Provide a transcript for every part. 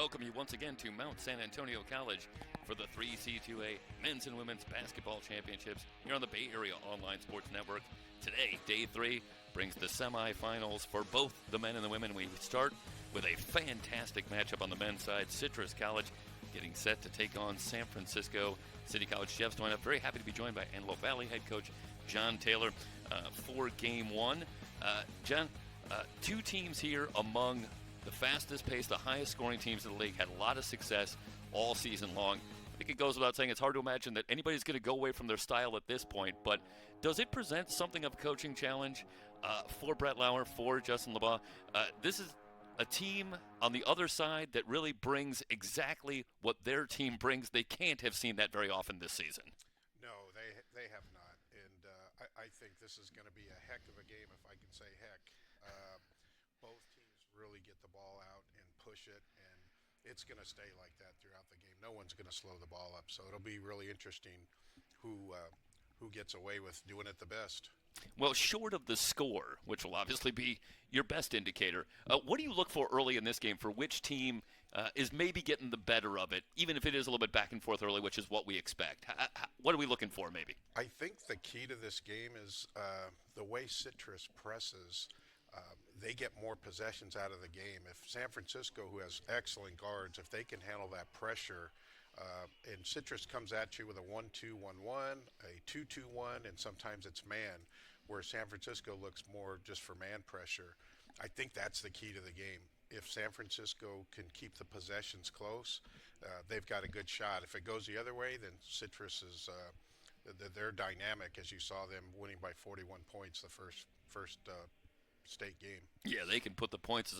welcome you once again to Mount San Antonio College for the 3C2A Men's and Women's Basketball Championships here on the Bay Area Online Sports Network. Today, Day 3 brings the semifinals for both the men and the women. We start with a fantastic matchup on the men's side. Citrus College getting set to take on San Francisco City College. Jeff's joined up. Very happy to be joined by Antelope Valley head coach John Taylor for Game 1. John, two teams here among the fastest paced, the highest scoring teams in the league, had a lot of success all season long. I think it goes without saying it's hard to imagine that anybody's going to go away from their style at this point, but does it present something of a coaching challenge for Brett Lauer, for Justin LeBeau? This is a team on the other side that really brings exactly what their team brings. They can't have seen that very often this season. No, they have not, and I think this is going to be a heck of a game, if I can say heck. Both teams really get the ball out and push it, and it's going to stay like that throughout the game. No one's going to slow the ball up, so it'll be really interesting who gets away with doing it the best. Well, short of the score, which will obviously be your best indicator, what do you look for early in this game for which team is maybe getting the better of it, even if it is a little bit back and forth early, which is what we expect? What are we looking for maybe? I think the key to this game is the way Citrus presses. They get more possessions out of the game. If San Francisco, who has excellent guards, if they can handle that pressure, and Citrus comes at you with a 1-2-1-1, a 2-2-1, and sometimes it's man, where San Francisco looks more just for man pressure. I think that's the key to the game. If San Francisco can keep the possessions close, they've got a good shot. If it goes the other way, then Citrus is they're dynamic, as you saw them winning by 41 points the first state game. Yeah, they can put the points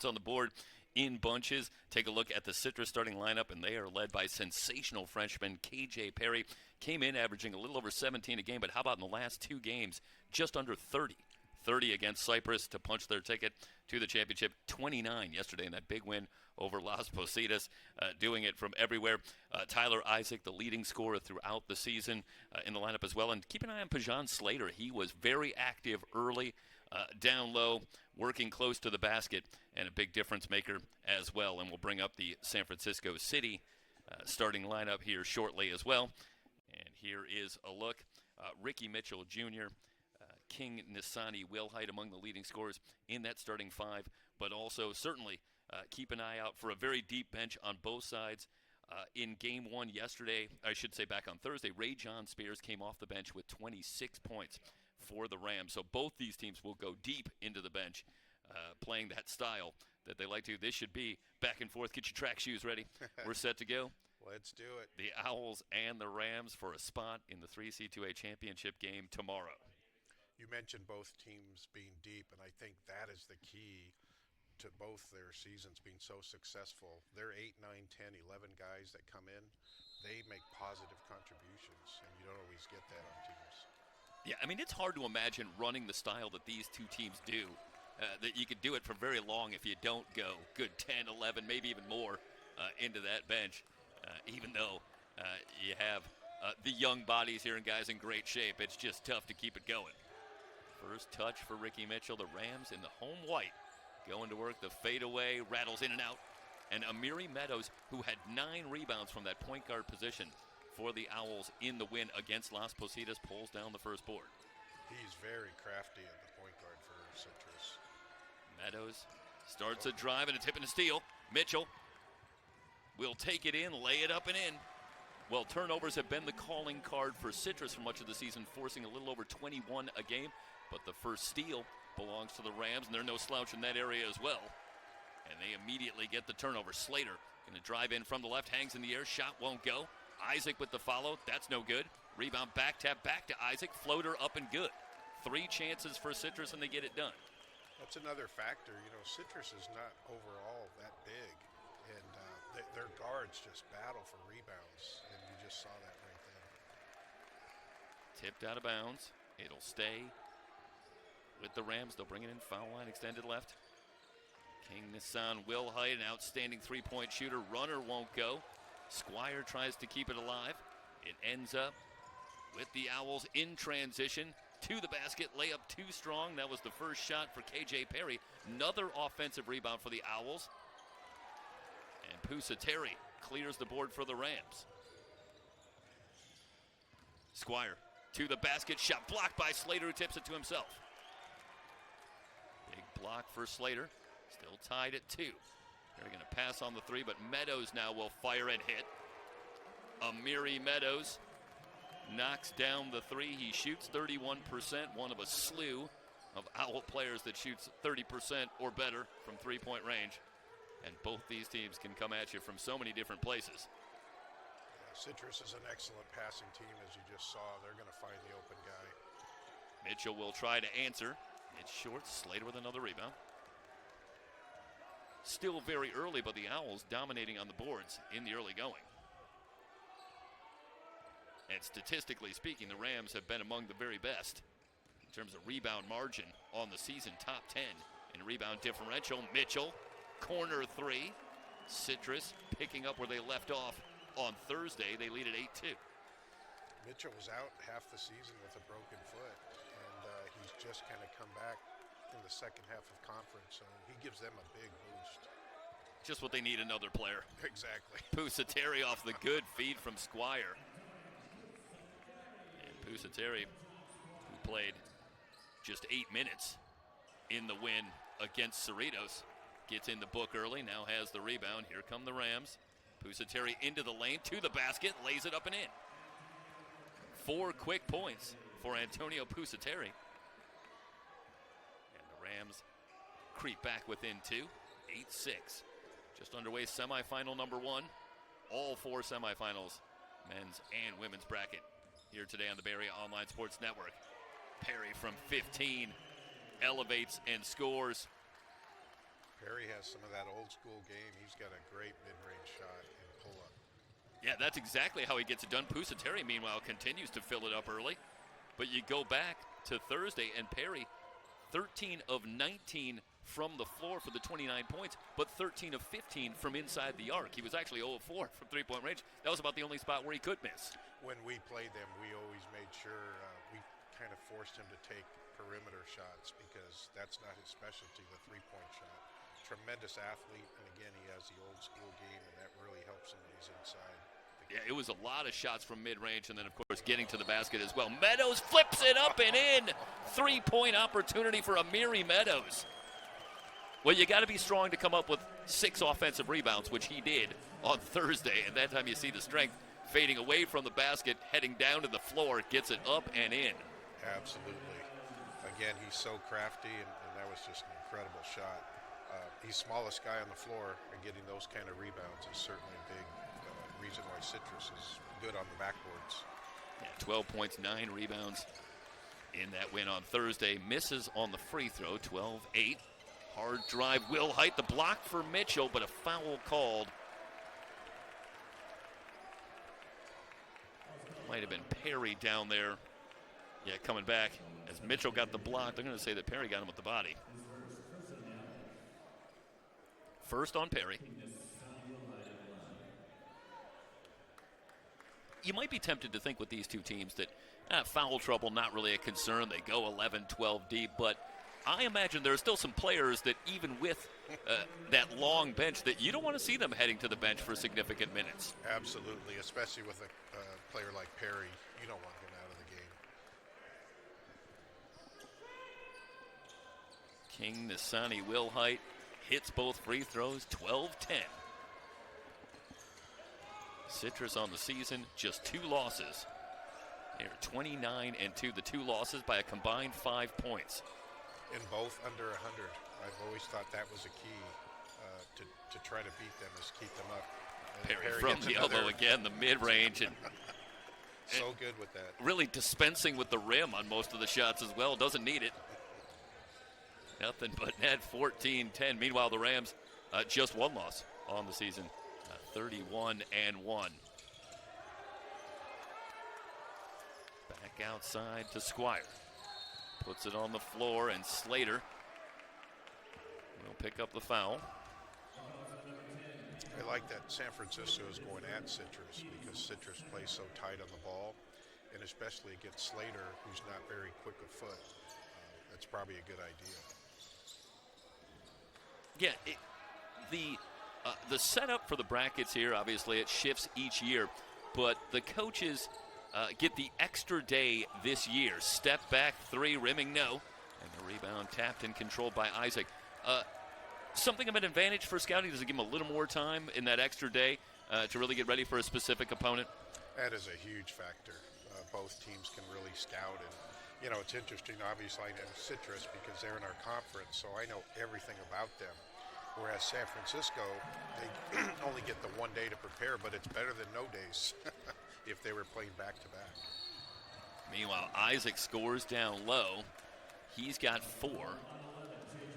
on the board in bunches. Take a look at the Citrus starting lineup, and they are led by sensational freshman KJ Perry. Came in averaging a little over 17 a game, but how about in the last two games, just under 30? 30 against Cypress to punch their ticket to the championship. 29 yesterday in that big win over Las Positas, doing it from everywhere. Tyler Isaac, the leading scorer throughout the season in the lineup as well. And keep an eye on Pajan Slater. He was very active early, down low, working close to the basket, and a big difference maker as well. And we'll bring up the San Francisco City starting lineup here shortly as well. And here is a look. Ricky Mitchell Jr., King Nisani Wilhite among the leading scorers in that starting five, but also certainly keep an eye out for a very deep bench on both sides. In Game 1 yesterday, I should say back on Thursday, Ray John Spears came off the bench with 26 points for the Rams. So both these teams will go deep into the bench, playing that style that they like to. This should be back and forth. Get your track shoes ready. We're set to go. Let's do it. The Owls and the Rams for a spot in the 3C2A championship game tomorrow. You mentioned both teams being deep, and I think that is the key to both their seasons being so successful. They're 8, 9, 10, 11 guys that come in. They make positive contributions, and you don't always get that on teams. Yeah, I mean, it's hard to imagine running the style that these two teams do, that you could do it for very long if you don't go good 10, 11, maybe even more into that bench, even though you have the young bodies here and guys in great shape. It's just tough to keep it going. First touch for Ricky Mitchell. The Rams in the home white going to work. The fadeaway rattles in and out. And Amiri Meadows, who had 9 rebounds from that point guard position for the Owls in the win against Las Positas, pulls down the first board. He's very crafty at the point guard for Citrus. Meadows starts a drive and a tip and a steal. Mitchell will take it in, lay it up and in. Well, turnovers have been the calling card for Citrus for much of the season, forcing a little over 21 a game. But the first steal belongs to the Rams, and they're no slouch in that area as well. And they immediately get the turnover. Slater going to drive in from the left, hangs in the air, shot won't go. Isaac with the follow, that's no good. Rebound back, tap back to Isaac, floater up and good. 3 chances for Citrus, and they get it done. That's another factor. You know, Citrus is not overall that big, and their guards just battle for rebounds, and you just saw that right there. Tipped out of bounds. It'll stay with the Rams. They'll bring it in, foul line extended left. King Nissan Wilhite, an outstanding three-point shooter. Runner won't go. Squire tries to keep it alive. It ends up with the Owls in transition to the basket. Layup too strong. That was the first shot for KJ Perry. Another offensive rebound for the Owls. And Pusateri clears the board for the Rams. Squire to the basket, shot blocked by Slater, who tips it to himself. Big block for Slater, still tied at 2. They're going to pass on the 3, but Meadows now will fire and hit. Amiri Meadows knocks down the 3. He shoots 31%, one of a slew of Owl players that shoots 30% or better from three-point range. And both these teams can come at you from so many different places. Citrus is an excellent passing team, as you just saw. They're going to find the open guy. Mitchell will try to answer. It's short. Slater with another rebound. Still very early, but the Owls dominating on the boards in the early going. And statistically speaking, the Rams have been among the very best in terms of rebound margin on the season, top 10 in rebound differential. Mitchell, corner 3. Citrus picking up where they left off on Thursday. They lead at 8-2. Mitchell was out half the season with a broken foot, and he's just kind of come back in the second half of conference, so he gives them a big boost. Just what they need, another player. Exactly. Pusateri off the good feed from Squire. And Pusateri, who played just 8 minutes in the win against Cerritos, gets in the book early, now has the rebound. Here come the Rams. Pusateri into the lane, to the basket, lays it up and in. 4 quick points for Antonio Pusateri. And the Rams creep back within 2, 8-6. Just underway semifinal number 1. All 4 semifinals, men's and women's bracket, here today on the Bay Area Online Sports Network. Perry from 15 elevates and scores. Perry has some of that old school game. He's got a great mid-range shot and pull-up. Yeah, that's exactly how he gets it done. Pusateri, meanwhile, continues to fill it up early. But you go back to Thursday, and Perry, 13 of 19 from the floor for the 29 points, but 13 of 15 from inside the arc. He was actually 0 of 4 from three-point range. That was about the only spot where he could miss. When we played them, we always made sure we kind of forced him to take perimeter shots because that's not his specialty, the three-point shot. Tremendous athlete, and again, he has the old school game, and that really helps him when he's inside. Yeah, it was a lot of shots from mid-range, and then, of course, getting to the basket as well. Meadows flips it up and in. 3-point opportunity for Amiri Meadows. Well, you got to be strong to come up with 6 offensive rebounds, which he did on Thursday, and that time you see the strength fading away from the basket, heading down to the floor, gets it up and in. Absolutely. Again, he's so crafty, and that was just an incredible shot. He's smallest guy on the floor, and getting those kind of rebounds is certainly a big reason why Citrus is good on the backboards. Yeah, 12 points, 9 rebounds in that win on Thursday. Misses on the free throw, 12-8. Hard drive, Will Height, the block for Mitchell, but a foul called. Might have been Perry down there. Yeah, coming back. As Mitchell got the block, they're going to say that Perry got him with the body. First on Perry. You might be tempted to think with these two teams that foul trouble, not really a concern. They go 11, 12 deep, but I imagine there are still some players that even with that long bench that you don't want to see them heading to the bench for significant minutes. Absolutely, especially with a player like Perry. You don't want him out of the game. King, Nisani, Will Height hits both free throws, 12-10. Citrus on the season, just 2 losses. They're 29-2, the 2 losses by a combined 5 points. And both under 100. I've always thought that was a key to try to beat them, is keep them up. And Perry from the elbow again, the mid-range. And so good with that. Really dispensing with the rim on most of the shots as well. Doesn't need it. Nothing but net, 14-10. Meanwhile, the Rams just 1 loss on the season, 31-1. Back outside to Squire. Puts it on the floor, and Slater will pick up the foul. I like that San Francisco is going at Citrus because Citrus plays so tight on the ball, and especially against Slater, who's not very quick of foot. That's probably a good idea. Yeah, the The setup for the brackets here, obviously, it shifts each year, but the coaches get the extra day this year. Step back three, rimming no, and the rebound tapped and controlled by Isaac. Something of an advantage for scouting? Does it give them a little more time in that extra day to really get ready for a specific opponent? That is a huge factor. Both teams can really scout, and you know, it's interesting. Obviously, I know Citrus because they're in our conference, so I know everything about them. Whereas San Francisco, they only get the 1 day to prepare, but it's better than no days if they were playing back-to-back. Meanwhile, Isaac scores down low. He's got 4.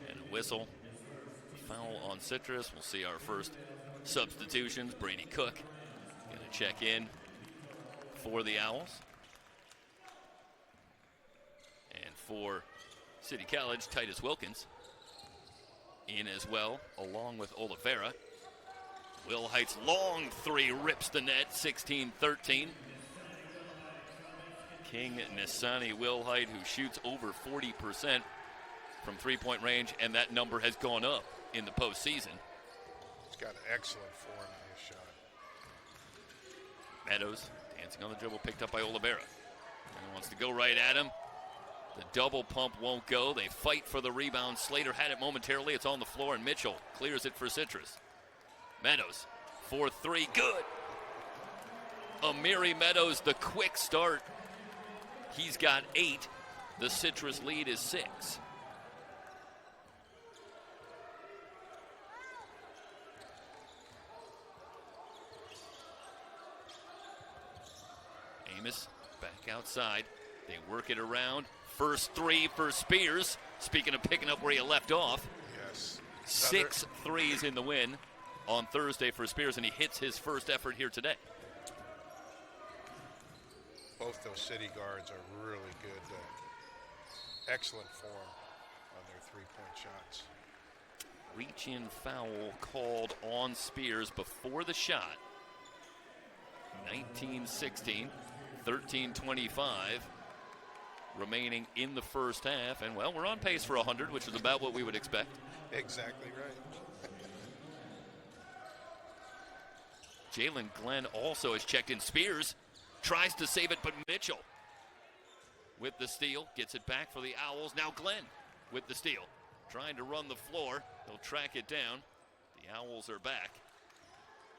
And a whistle. Foul on Citrus. We'll see our first substitutions. Brady Cook going to check in for the Owls. And for City College, Titus Wilkins in as well, along with Oliveira. Will Height's long three rips the net, 16-13. King Nisani Will Height, who shoots over 40% from three-point range, and that number has gone up in the postseason. He's got excellent form in his shot. Meadows dancing on the dribble, picked up by Oliveira. And wants to go right at him. The double pump won't go. They fight for the rebound. Slater had it momentarily. It's on the floor, and Mitchell clears it for Citrus. Meadows, 4-3, good. Amiri Meadows, the quick start. He's got 8. The Citrus lead is 6. Amos back outside. They work it around. First 3 for Spears. Speaking of picking up where he left off. Yes. 6 threes in the win on Thursday for Spears, and he hits his first effort here today. Both those city guards are really good. Excellent form on their three-point shots. Reach-in foul called on Spears before the shot. 19-16, 13-25 remaining in the first half. And, well, we're on pace for 100, which is about what we would expect. Exactly right. Jalen Glenn also has checked in. Spears tries to save it, but Mitchell with the steal, gets it back for the Owls. Now Glenn with the steal, trying to run the floor. They'll track it down. The Owls are back.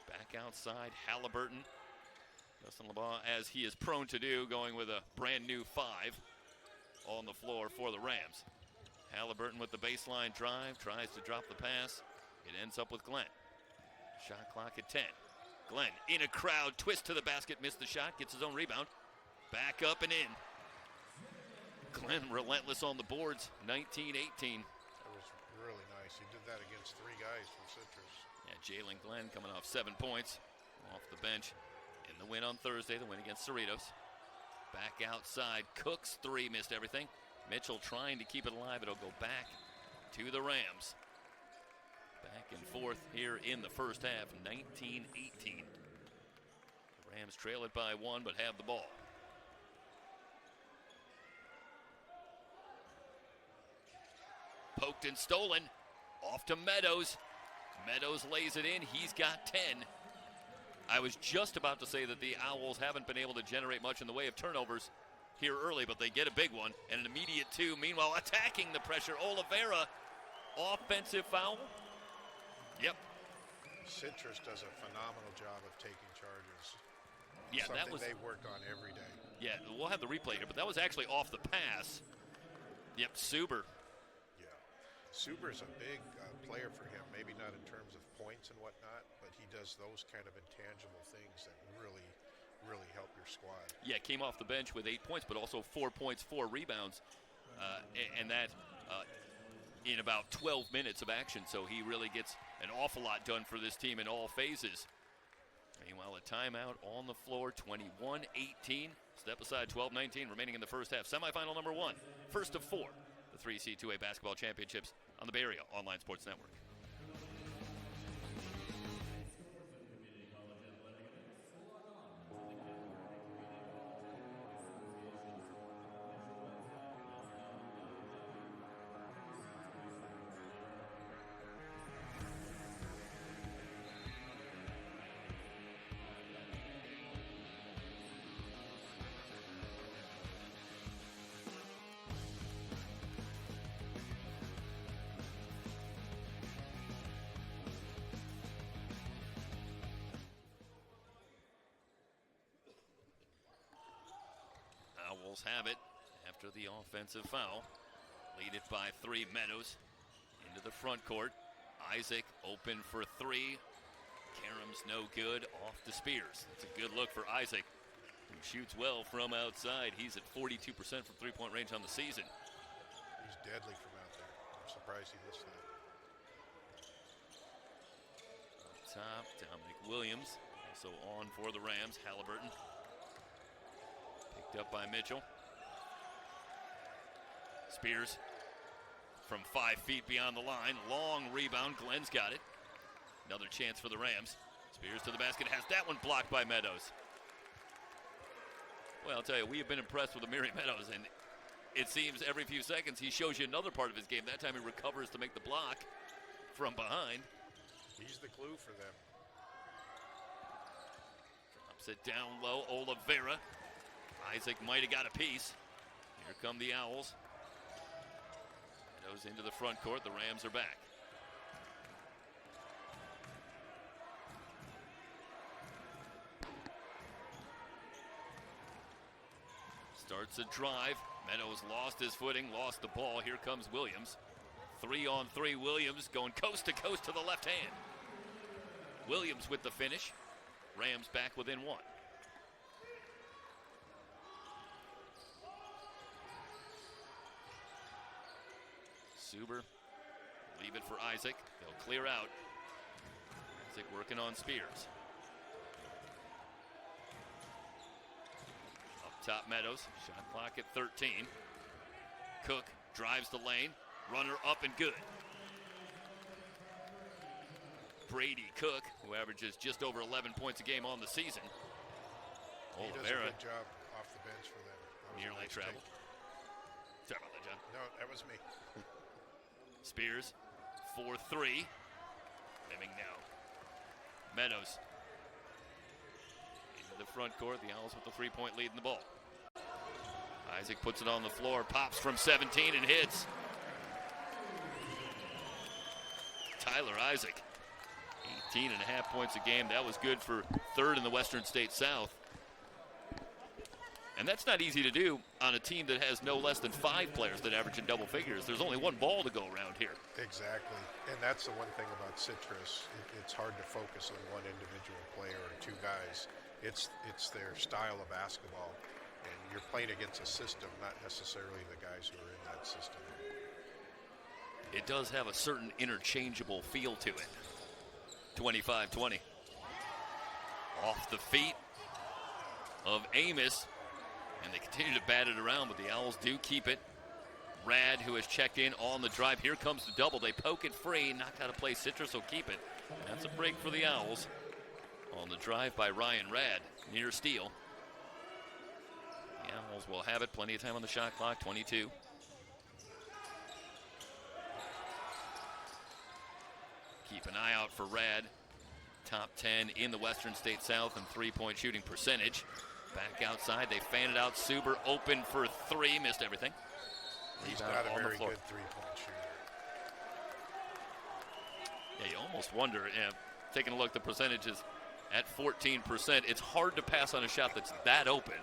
Back outside, Halliburton. Justin LeBlanc, as he is prone to do, going with a brand new 5 on the floor for the Rams. Halliburton with the baseline drive, tries to drop the pass. It ends up with Glenn. Shot clock at 10. Glenn in a crowd, twist to the basket, missed the shot, gets his own rebound. Back up and in. Glenn relentless on the boards, 19-18. That was really nice. He did that against 3 guys from Citrus. Yeah, Jalen Glenn coming off 7 points off the bench in the win on Thursday, the win against Cerritos. Back outside, Cook's 3 missed everything. Mitchell trying to keep it alive. It'll go back to the Rams. Back and forth here in the first half, 19-18. The Rams trail it by 1, but have the ball. Poked and stolen. Off to Meadows. Meadows lays it in. He's got 10. I was just about to say that the Owls haven't been able to generate much in the way of turnovers here early, but they get a big one and an immediate 2. Meanwhile, attacking the pressure, Oliveira. Offensive foul. Yep. Citrus does a phenomenal job of taking charges. Yeah, Something that was. they work on every day. Yeah, we'll have the replay here, but that was actually off the pass. Yep, Suber. Yeah. Suber's a big player for him, maybe not in terms of points and whatnot, but he does those kind of intangible things that really, really help your squad. Yeah, came off the bench with 8 points, but also 4 points, 4 rebounds, and that in about 12 minutes of action. So he really gets an awful lot done for this team in all phases. Meanwhile, a timeout on the floor, 21-18. Step aside, 12-19 remaining in the first half. Semifinal number 1, first of 4, the 3C2A basketball championships on the Bay Area Online Sports Network. Owls have it after the offensive foul. Lead it by 3. Meadows into the front court. Isaac open for 3. Karam's no good, off to Spears. That's a good look for Isaac, who shoots well from outside. He's at 42% from three-point range on the season. He's deadly from out there. I'm surprised he missed that. Up top, Dominic Williams, also on for the Rams. Halliburton picked up by Mitchell. Spears from 5 feet beyond the line. Long rebound. Glenn's got it. Another chance for the Rams. Spears to the basket. Has that one blocked by Meadows. Well, I'll tell you, we have been impressed with Amiri Meadows, and it seems every few seconds he shows you another part of his game. That time he recovers to make the block from behind. He's the clue for them. Drops it down low. Oliveira. Isaac might have got a piece. Here come the Owls. Meadows into the front court. The Rams are back. Starts a drive. Meadows lost his footing, lost the ball. Here comes Williams. 3-on-3 Williams going coast to coast to the left hand. Williams with the finish. Rams back within 1. Suber, leave it for Isaac. They'll clear out. Isaac working on Spears. Up top, Meadows. Shot clock at 13. Cook drives the lane. Runner up and good. Brady Cook, who averages just over 11 points a game on the season. He does a good job off the bench for them. Nearly nice traveled. take. Sorry about that, John. No, that was me. Spears, 4-3. Living now. Meadows. Into the front court. The Owls with the 3-point lead in the ball. Isaac puts it on the floor. Pops from 17 and hits. Tyler Isaac. 18.5 points a game. That was good for 3rd in the Western State South. And that's not easy to do on a team that has no less than 5 players that average in double figures. There's only one ball to go around here. Exactly. And that's the one thing about Citrus. It's hard to focus on one individual player or 2 guys. It's their style of basketball. And you're playing against a system, not necessarily the guys who are in that system. It does have a certain interchangeable feel to it. 25-20. Off the feet of Amos. And they continue to bat it around, but the Owls do keep it. Rad, who has checked in on the drive. Here comes the double. They poke it free. Knocked out of play. Citrus will keep it. That's a break for the Owls. On the drive by Ryan Rad. Near steal. The Owls will have it. Plenty of time on the shot clock. 22. Keep an eye out for Rad. Top 10 in the Western State South in 3-point shooting percentage. Back outside, they fan it out. Suber open for 3, missed everything. He's not a very good 3-point shooter. Yeah, you almost wonder, taking a look at the percentages at 14%, it's hard to pass on a shot that's that open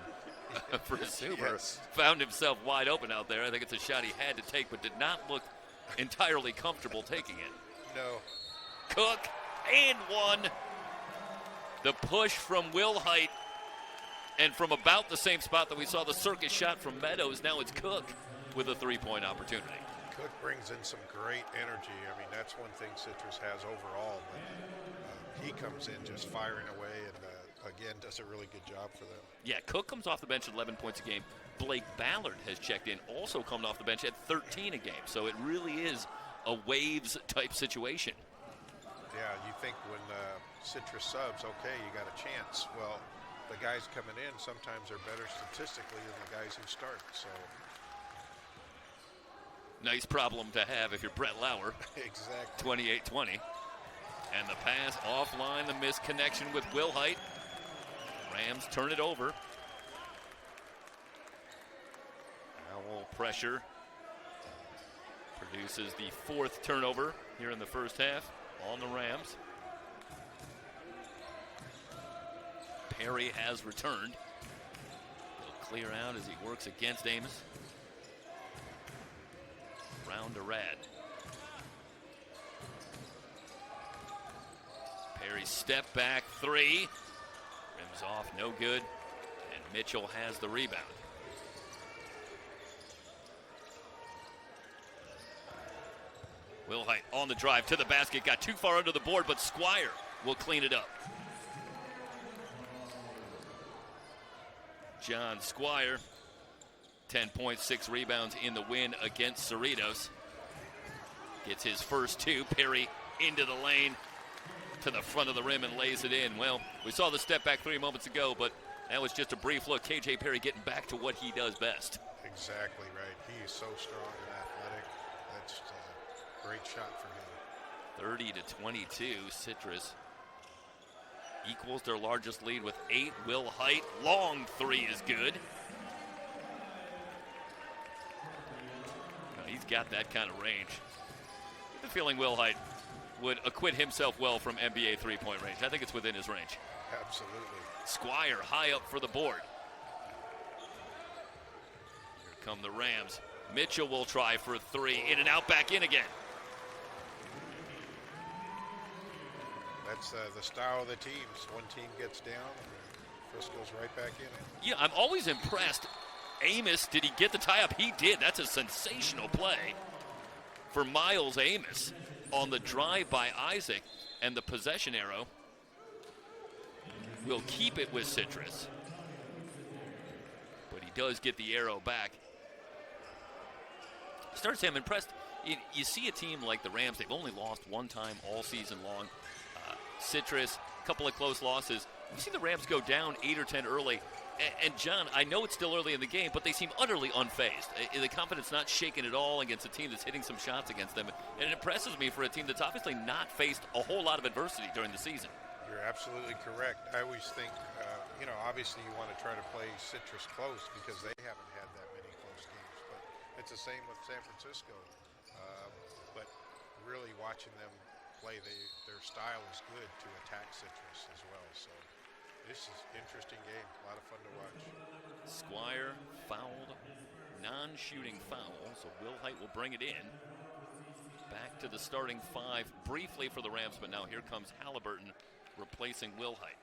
for Suber. Yes. Found himself wide open out there. I think it's a shot he had to take, but did not look entirely comfortable taking it. No. Cook, and 1. The push from Will Height. And from about the same spot that we saw the circus shot from Meadows, now it's Cook with a 3-point opportunity. Cook brings in some great energy. I mean, that's one thing Citrus has overall. But he comes in just firing away and, again, does a really good job for them. Yeah, Cook comes off the bench at 11 points a game. Blake Ballard has checked in, also coming off the bench at 13 a game. So it really is a waves-type situation. Yeah, you think when Citrus subs, okay, you got a chance. Well, the guys coming in sometimes are better statistically than the guys who start. So nice problem to have if you're Brett Lauer. Exactly. 28-20. And the pass offline, the missed connection with Will Height. Rams turn it over. Owl pressure produces the 4th turnover here in the first half on the Rams. Perry has returned. He'll clear out as he works against Amos. Round to Rad. Perry step back three. Rims off, no good. And Mitchell has the rebound. Wilhite on the drive to the basket. Got too far under the board, but Squire will clean it up. John Squire, 10.6 rebounds in the win against Cerritos. Gets his first two. Perry into the lane to the front of the rim and lays it in. Well, we saw the step back 3 moments ago, but that was just a brief look. KJ Perry getting back to what he does best. Exactly right. He is so strong and athletic. That's a great shot for him. 30-22, Citrus equals their largest lead with 8. Wilhite, long three is good. He's got that kind of range. I have a feeling Wilhite would acquit himself well from NBA three-point range. I think it's within his range. Absolutely. Squire high up for the board. Here come the Rams. Mitchell will try for three. In and out, back in again. That's the style of the teams. One team gets down, and Frisco's right back in it. Yeah, I'm always impressed. Amos, did he get the tie-up? He did. That's a sensational play for Miles Amos on the drive by Isaac, and the possession arrow will keep it with Citrus. But he does get the arrow back. Starts him impressed. You see a team like the Rams, they've only lost one time all season long. Citrus, a couple of close losses. You see the Rams go down 8 or 10 early. And John, I know it's still early in the game, but they seem utterly unfazed. The confidence not shaken at all against a team that's hitting some shots against them. And it impresses me for a team that's obviously not faced a whole lot of adversity during the season. You're absolutely correct. I always think, obviously you want to try to play Citrus close because they haven't had that many close games. But it's the same with San Francisco. But really watching them play, their style is good to attack Citrus as well. So this is an interesting game. A lot of fun to watch. Squire fouled, non-shooting foul, so Wilhite will bring it in. Back to the starting five briefly for the Rams, but now here comes Halliburton replacing Wilhite.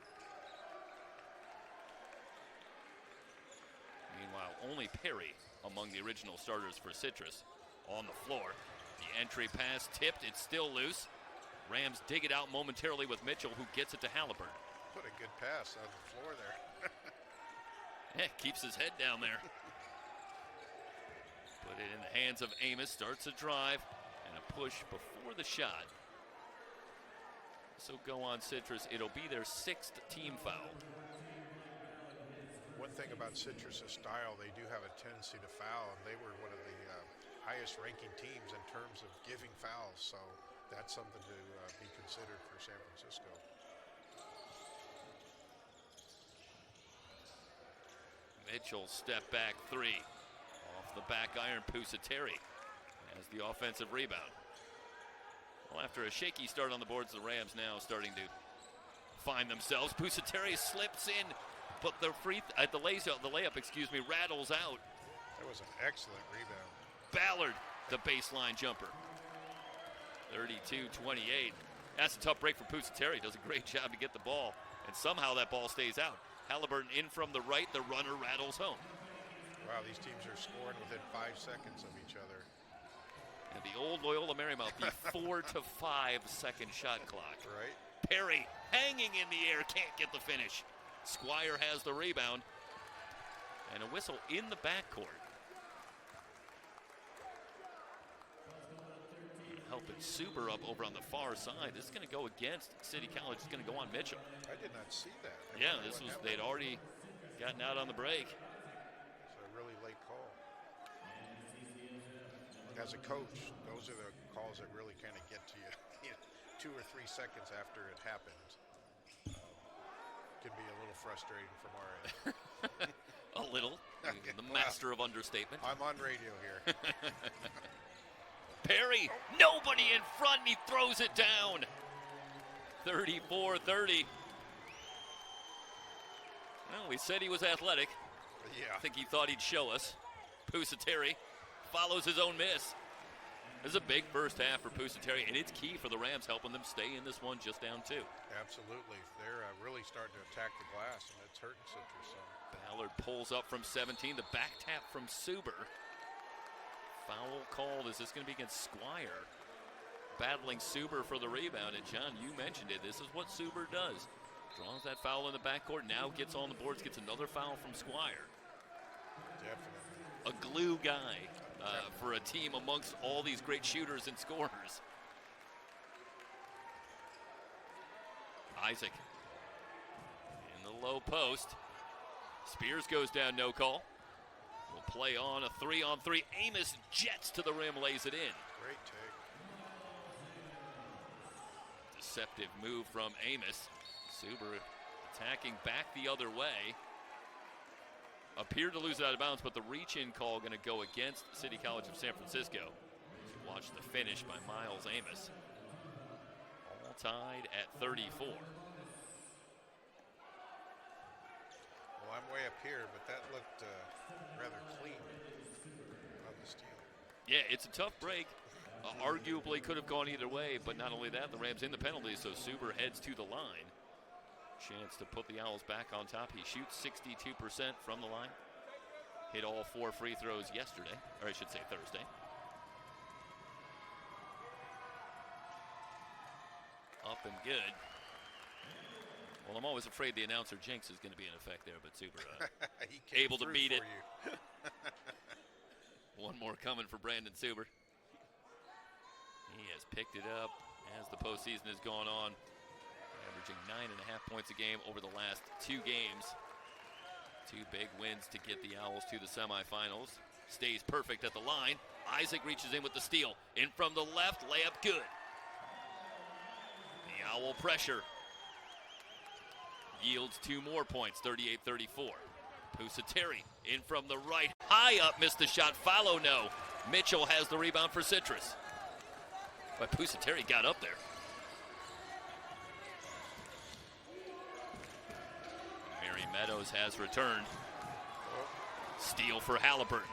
Meanwhile, only Perry among the original starters for Citrus on the floor. The entry pass tipped, it's still loose. Rams dig it out momentarily with Mitchell, who gets it to Halliburton. What a good pass on the floor there. Yeah, keeps his head down there. Put it in the hands of Amos, starts a drive, and a push before the shot. So go on Citrus, it'll be their 6th team foul. One thing about Citrus's style, they do have a tendency to foul, and they were one of the highest ranking teams in terms of giving fouls, so that's something to be considered for San Francisco. Mitchell step back three. Off the back iron, Pusateri has the offensive rebound. Well, after a shaky start on the boards, the Rams now starting to find themselves. Pusateri slips in, but the layup, rattles out. That was an excellent rebound. Ballard, the baseline jumper. 32-28. That's a tough break for Pusateri. Does a great job to get the ball, and somehow that ball stays out. Halliburton in from the right, the runner rattles home. Wow, these teams are scoring within 5 seconds of each other. And the old Loyola Marymount, the 4 to 5 second shot clock. Right. Perry hanging in the air, can't get the finish. Squire has the rebound. And a whistle in the backcourt. Helping Suber up over on the far side. This is going to go against City College. It's going to go on Mitchell. I did not see that. They'd already gotten out on the break. It's a really late call. As a coach, those are the calls that really kind of get to you, 2 or 3 seconds after it happens. Can be a little frustrating from our end. A little. The master of understatement. I'm on radio here. Perry, nobody in front, and he throws it down. 34-30. Well, we said he was athletic. Yeah. I think he thought he'd show us. Pusateri follows his own miss. This is a big first half for Pusateri, and it's key for the Rams, helping them stay in this one just down 2. Absolutely. They're really starting to attack the glass, and it's hurting Citrus some. Ballard pulls up from 17. The back tap from Suber. Foul called. Is this going to be against Squire? Battling Suber for the rebound. And, John, you mentioned it. This is what Suber does. Draws that foul in the backcourt. Now gets on the boards. Gets another foul from Squire. Definitely. A glue guy for a team amongst all these great shooters and scorers. Isaac in the low post. Spears goes down, no call. Will play on a 3-on-3. Amos jets to the rim, lays it in. Great take. Deceptive move from Amos. Suber attacking back the other way. Appeared to lose it out of bounds, but the reach-in call going to go against City College of San Francisco. Watch the finish by Miles Amos. All tied at 34. Well, I'm way up here, but that looked rather clean on the steal. Yeah, it's a tough break. Arguably could have gone either way, but not only that, the Rams in the penalty, so Suber heads to the line. Chance to put the Owls back on top. He shoots 62% from the line. Hit all 4 free throws yesterday, or I should say Thursday. Up and good. Well, I'm always afraid the announcer jinx is going to be in effect there, but Suber able to beat it. One more coming for Brandon Suber. He has picked it up as the postseason has gone on, averaging 9.5 points a game over the last 2 games. 2 big wins to get the Owls to the semifinals. Stays perfect at the line. Isaac reaches in with the steal. In from the left, layup good. The Owl pressure yields 2 more points, 38-34. Pusateri in from the right. High up, missed the shot. Follow no. Mitchell has the rebound for Citrus. But Pusateri got up there. Mary Meadows has returned. Steal for Halliburton.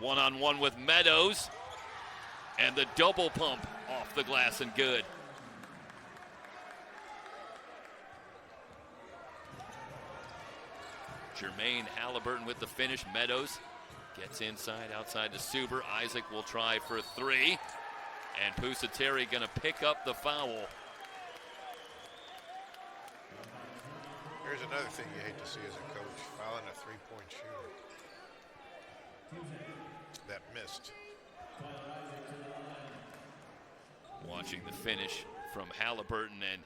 One-on-one with Meadows. And the double pump off the glass and good. Jermaine Halliburton with the finish. Meadows gets inside, outside to Suber. Isaac will try for 3. And Pusateri going to pick up the foul. Here's another thing you hate to see as a coach, fouling a 3-point shooter that missed. Watching the finish from Halliburton, and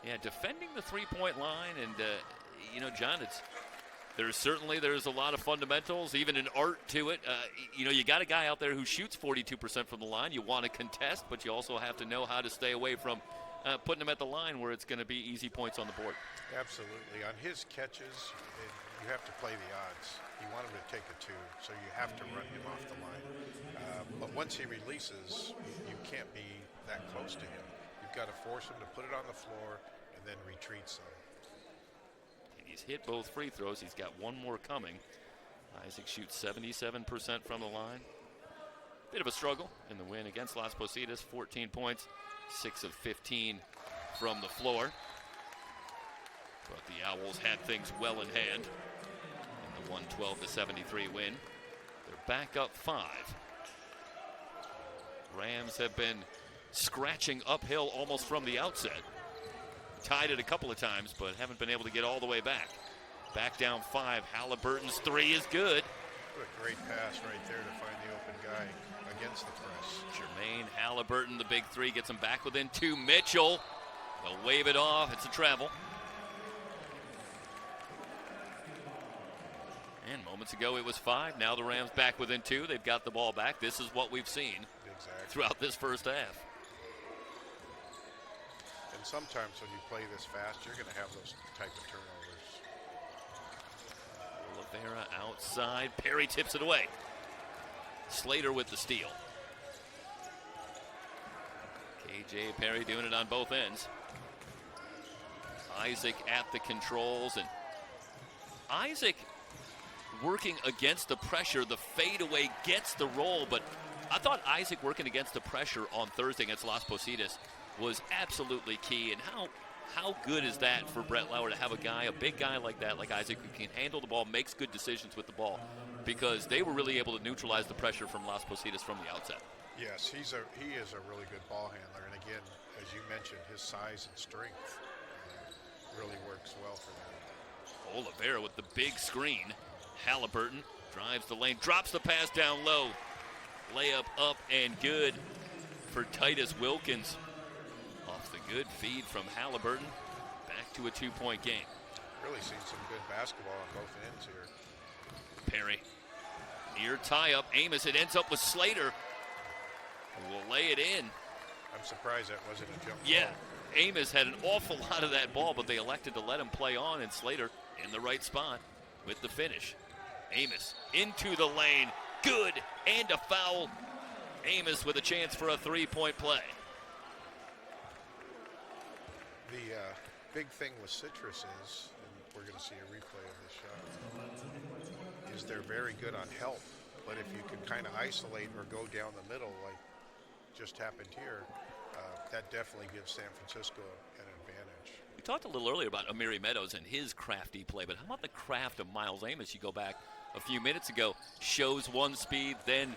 yeah, defending the 3-point line, and John, there's a lot of fundamentals, even an art to it. You got a guy out there who shoots 42% from the line. You want to contest, but you also have to know how to stay away from putting him at the line where it's going to be easy points on the board. Absolutely. On his catches, you have to play the odds. You want him to take a 2, so you have to run him off the line. But once he releases, you can't be that close to him. You've got to force him to put it on the floor and then retreat some. And he's hit both free throws. He's got one more coming. Isaac shoots 77% from the line. Bit of a struggle in the win against Las Positas. 14 points, 6 of 15 from the floor. But the Owls had things well in hand in the 112-73 win. They're back up 5. Rams have been scratching uphill almost from the outset. Tied it a couple of times, but haven't been able to get all the way back. Back down 5. Halliburton's 3 is good. What a great pass right there to find the open guy against the press. Jermaine Halliburton, the big 3, gets him back within 2. Mitchell, they'll wave it off. It's a travel. And moments ago it was 5. Now the Rams back within 2. They've got the ball back. This is what we've seen throughout this first half. And sometimes when you play this fast, you're going to have those type of turnovers. Oliveira outside. Perry tips it away. Slater with the steal. KJ Perry doing it on both ends. Isaac at the controls, and Isaac working against the pressure. The fadeaway gets the roll, but I thought Isaac working against the pressure on Thursday against Las Positas was absolutely key. And how good is that for Brett Lauer to have a big guy like that, like Isaac, who can handle the ball, makes good decisions with the ball, because they were really able to neutralize the pressure from Las Positas from the outset. Yes, he is a really good ball handler, and again, as you mentioned, his size and strength really works well for them. Oliveira with the big screen. Halliburton drives the lane, drops the pass down low. Layup up and good for Titus Wilkins. Off the good feed from Halliburton. Back to a 2-point game. Really seen some good basketball on both ends here. Perry. Near tie-up. Amos. It ends up with Slater. Will lay it in. I'm surprised that wasn't a jump Yeah. ball. Amos had an awful lot of that ball, but they elected to let him play on, and Slater in the right spot with the finish. Amos into the lane. Good, and a foul. Amos with a chance for a 3-point play. The big thing with Citrus is, and we're going to see a replay of this shot, is they're very good on help. But if you can kind of isolate or go down the middle like just happened here, that definitely gives San Francisco an advantage. We talked a little earlier about Amiri Meadows and his crafty play, but how about the craft of Miles Amos? You go back a few minutes ago, shows one speed, then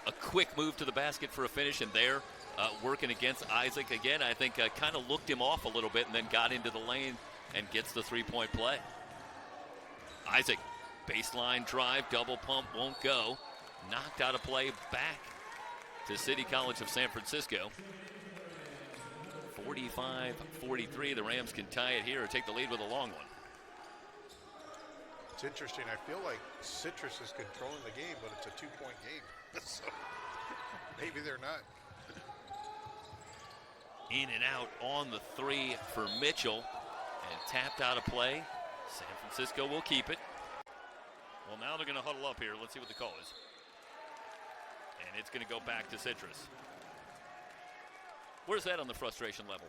a quick move to the basket for a finish, and there working against Isaac again. I think kind of looked him off a little bit and then got into the lane and gets the 3-point play. Isaac, baseline drive, double pump, won't go. Knocked out of play, back to City College of San Francisco. 45-43, the Rams can tie it here or take the lead with a long one. It's interesting. I feel like Citrus is controlling the game, but it's a 2-point game. So maybe they're not. In and out on the 3 for Mitchell, and tapped out of play. San Francisco will keep it. Well, now they're going to huddle up here. Let's see what the call is. And it's going to go back to Citrus. Where's that on the frustration level?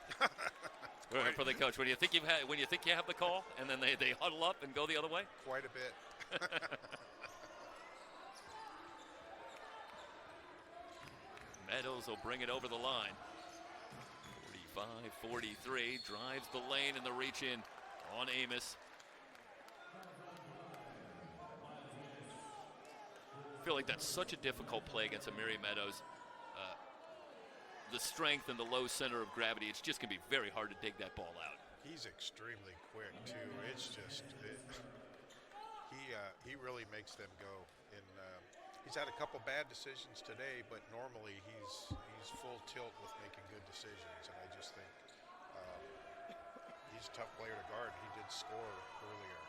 For the coach, when you think you have the call, and then they huddle up and go the other way. Quite a bit. Meadows will bring it over the line. 45-43, drives the lane and the reach in on Amos. I feel like that's such a difficult play against Amiri Meadows. The strength and the low center of gravity, it's just going to be very hard to dig that ball out. He's extremely quick, too. It's just, he really makes them go. And he's had a couple bad decisions today, but normally he's full tilt with making good decisions. And I just think he's a tough player to guard. He did score earlier.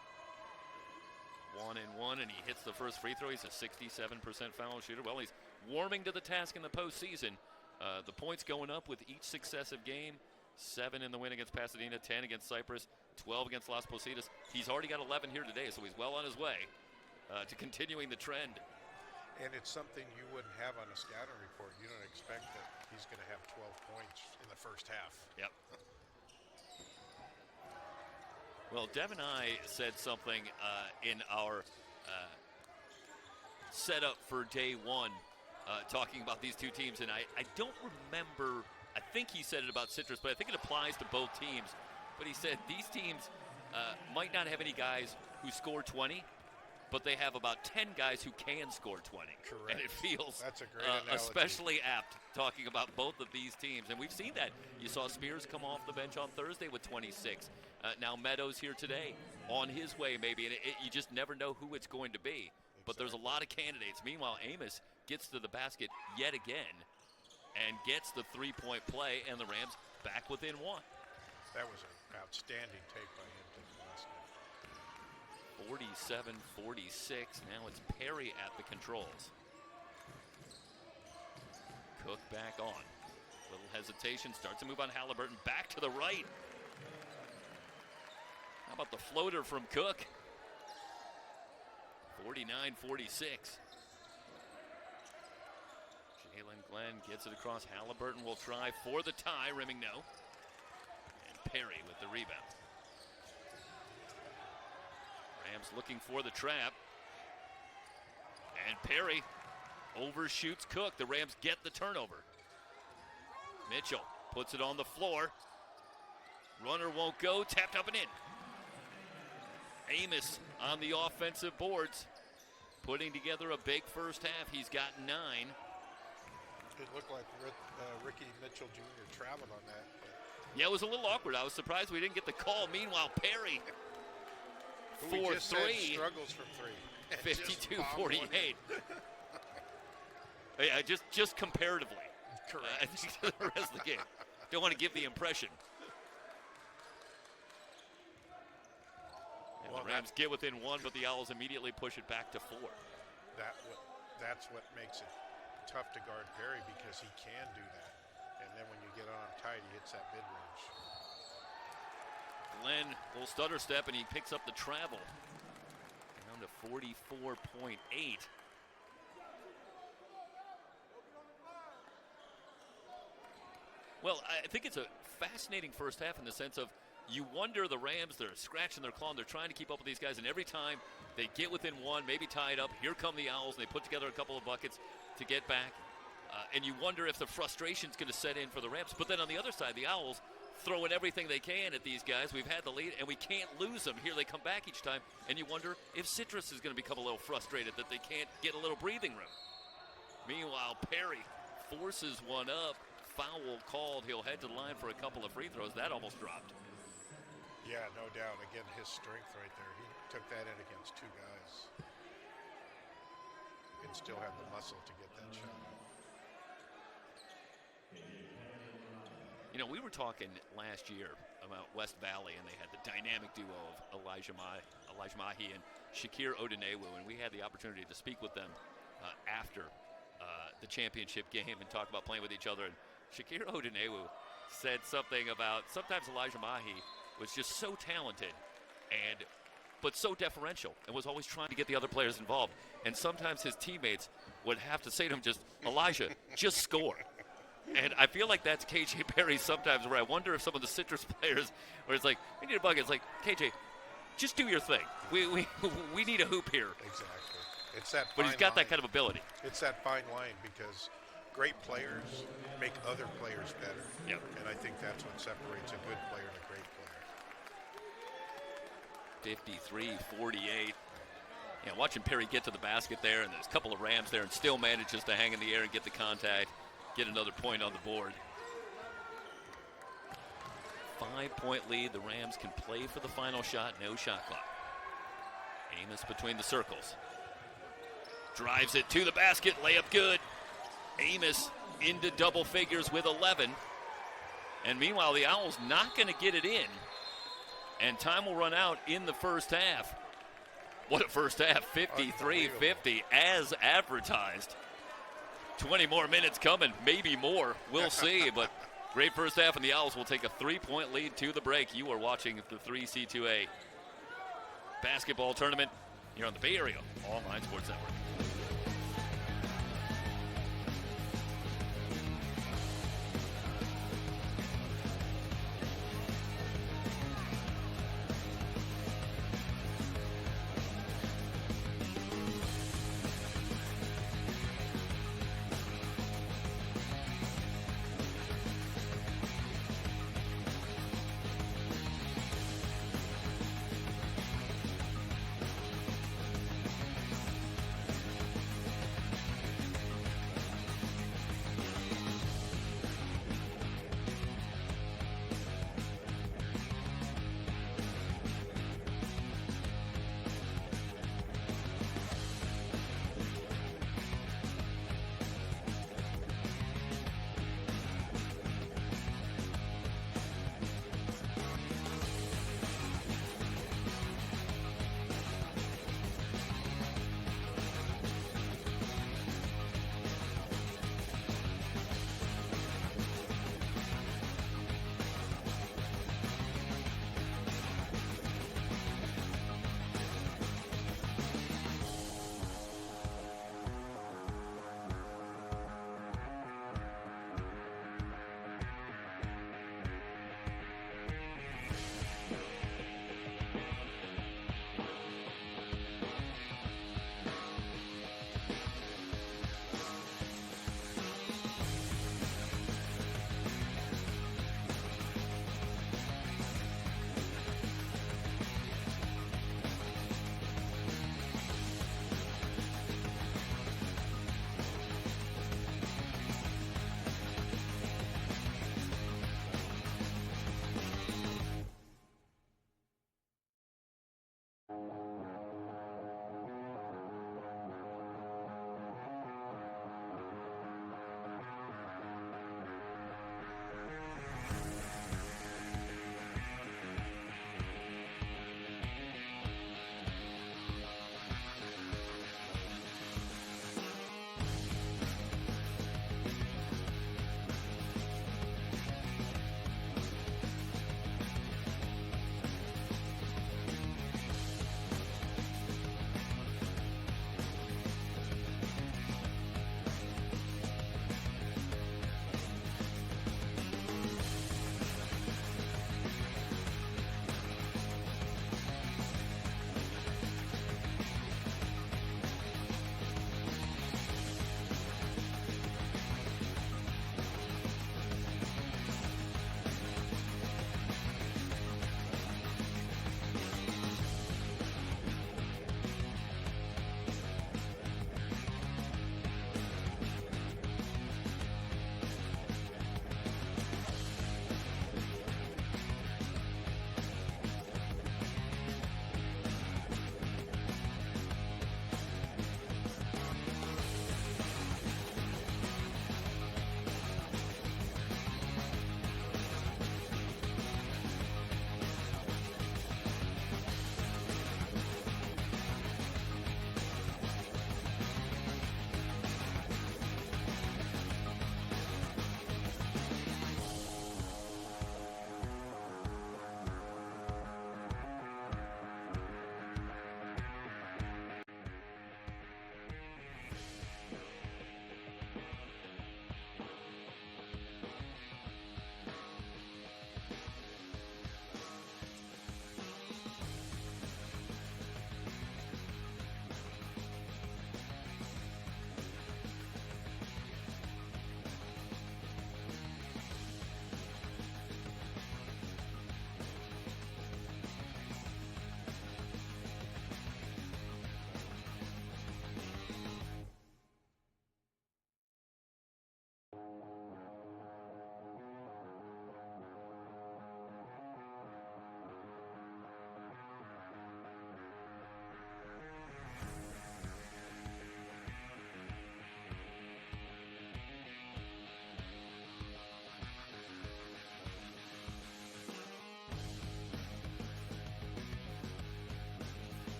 1-and-1, and he hits the first free throw. He's a 67% foul shooter. Well, he's warming to the task in the postseason. The points going up with each successive game. 7 in the win against Pasadena, 10 against Cypress, 12 against Las Positas. He's already got 11 here today, so he's well on his way to continuing the trend. And it's something you wouldn't have on a scouting report. You don't expect that he's going to have 12 points in the first half. Yep. Well, Dev and I said something in our setup for day one, talking about these two teams, and I don't remember, I think he said it about Citrus, but I think it applies to both teams. But he said these teams might not have any guys who score 20, but they have about 10 guys who can score 20. Correct. And it feels that's a great analogy. Especially apt talking about both of these teams. And we've seen that. You saw Spears come off the bench on Thursday with 26. Now Meadows here today on his way maybe, and you just never know who it's going to be. But there's a lot of candidates. Meanwhile, Amos gets to the basket yet again and gets the 3-point play, and the Rams back within 1. That was an outstanding take by him to the basket. 47-46. Now it's Perry at the controls. Cook back on. Little hesitation. Starts to move on Halliburton. Back to the right. How about the floater from Cook? 49-46. Jalen Glenn gets it across. Halliburton will try for the tie. Rimming no. And Perry with the rebound. Rams looking for the trap. And Perry overshoots Cook. The Rams get the turnover. Mitchell puts it on the floor. Runner won't go. Tapped up and in. Amos on the offensive boards, putting together a big first half. He's got 9. It looked like Ricky Mitchell Jr. traveled on that. Yeah, it was a little awkward. I was surprised we didn't get the call. Meanwhile, Perry, 4-3. Struggles from 3. 52-48. Yeah, just comparatively. Correct. I think the rest of the game. Don't want to give the impression. And the Rams get within 1, but the Owls immediately push it back to 4. That's what makes it tough to guard Perry, because he can do that. And then when you get on tight, he hits that mid-range. Glenn, little stutter step, and he picks up the travel. Down to 44.8. Well, I think it's a fascinating first half in the sense of you wonder the Rams, they're scratching their claw, and they're trying to keep up with these guys, and every time they get within 1, maybe tie it up, here come the Owls, and they put together a couple of buckets to get back. And you wonder if the frustration's going to set in for the Rams. But then on the other side, the Owls throwing everything they can at these guys. We've had the lead, and we can't lose them. Here they come back each time, and you wonder if Citrus is going to become a little frustrated that they can't get a little breathing room. Meanwhile, Perry forces one up. Foul called. He'll head to the line for a couple of free throws. That almost dropped. Yeah, no doubt. Again, his strength right there. He took that in against 2 guys. And still have the muscle to get that shot. You know, we were talking last year about West Valley, and they had the dynamic duo of Elijah Mahi and Shakir Odunewu, and we had the opportunity to speak with them after the championship game and talk about playing with each other. And Shakir Odunewu said something about sometimes Elijah Mahi was just so talented but so deferential and was always trying to get the other players involved. And sometimes his teammates would have to say to him, just, Elijah, just score. And I feel like that's KJ Perry sometimes, where I wonder if some of the Citrus players, where it's like, we need a bucket. It's like, KJ, just do your thing. We need a hoop here. Exactly. It's that. But he's got that kind of ability. It's that fine line, because great players make other players better. Yep. And I think that's what separates a good player and a great player. 53-48. Yeah, watching Perry get to the basket there, and there's a couple of Rams there, and still manages to hang in the air and get the contact, get another point on the board. 5-point lead. The Rams can play for the final shot. No shot clock. Amos between the circles. Drives it to the basket. Layup good. Amos into double figures with 11. And meanwhile, the Owls not going to get it in. And time will run out in the first half. What a first half. 53-50 as advertised. 20 more minutes coming, maybe more. We'll see. But great first half, and the Owls will take a 3-point lead to the break. You are watching the 3C2A basketball tournament here on the Bay Area Online Sports Network.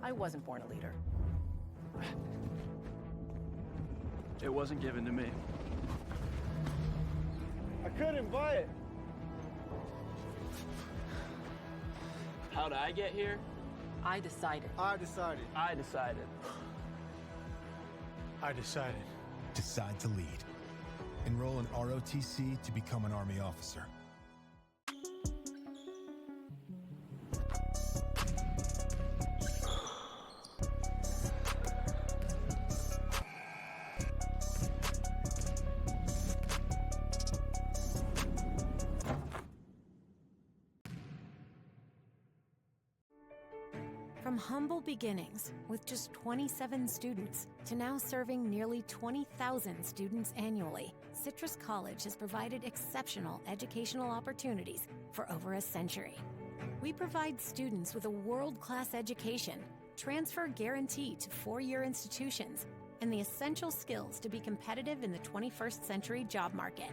I wasn't born a leader. It wasn't given to me. I couldn't buy it. How'd I get here? I decided. I decided. I decided. I decided. Decide to lead. Enroll in ROTC to become an Army officer. From humble beginnings with just 27 students to now serving nearly 20,000 students annually, Citrus College has provided exceptional educational opportunities for over a century. We provide students with a world-class education, transfer guarantee to four-year institutions, and the essential skills to be competitive in the 21st century job market.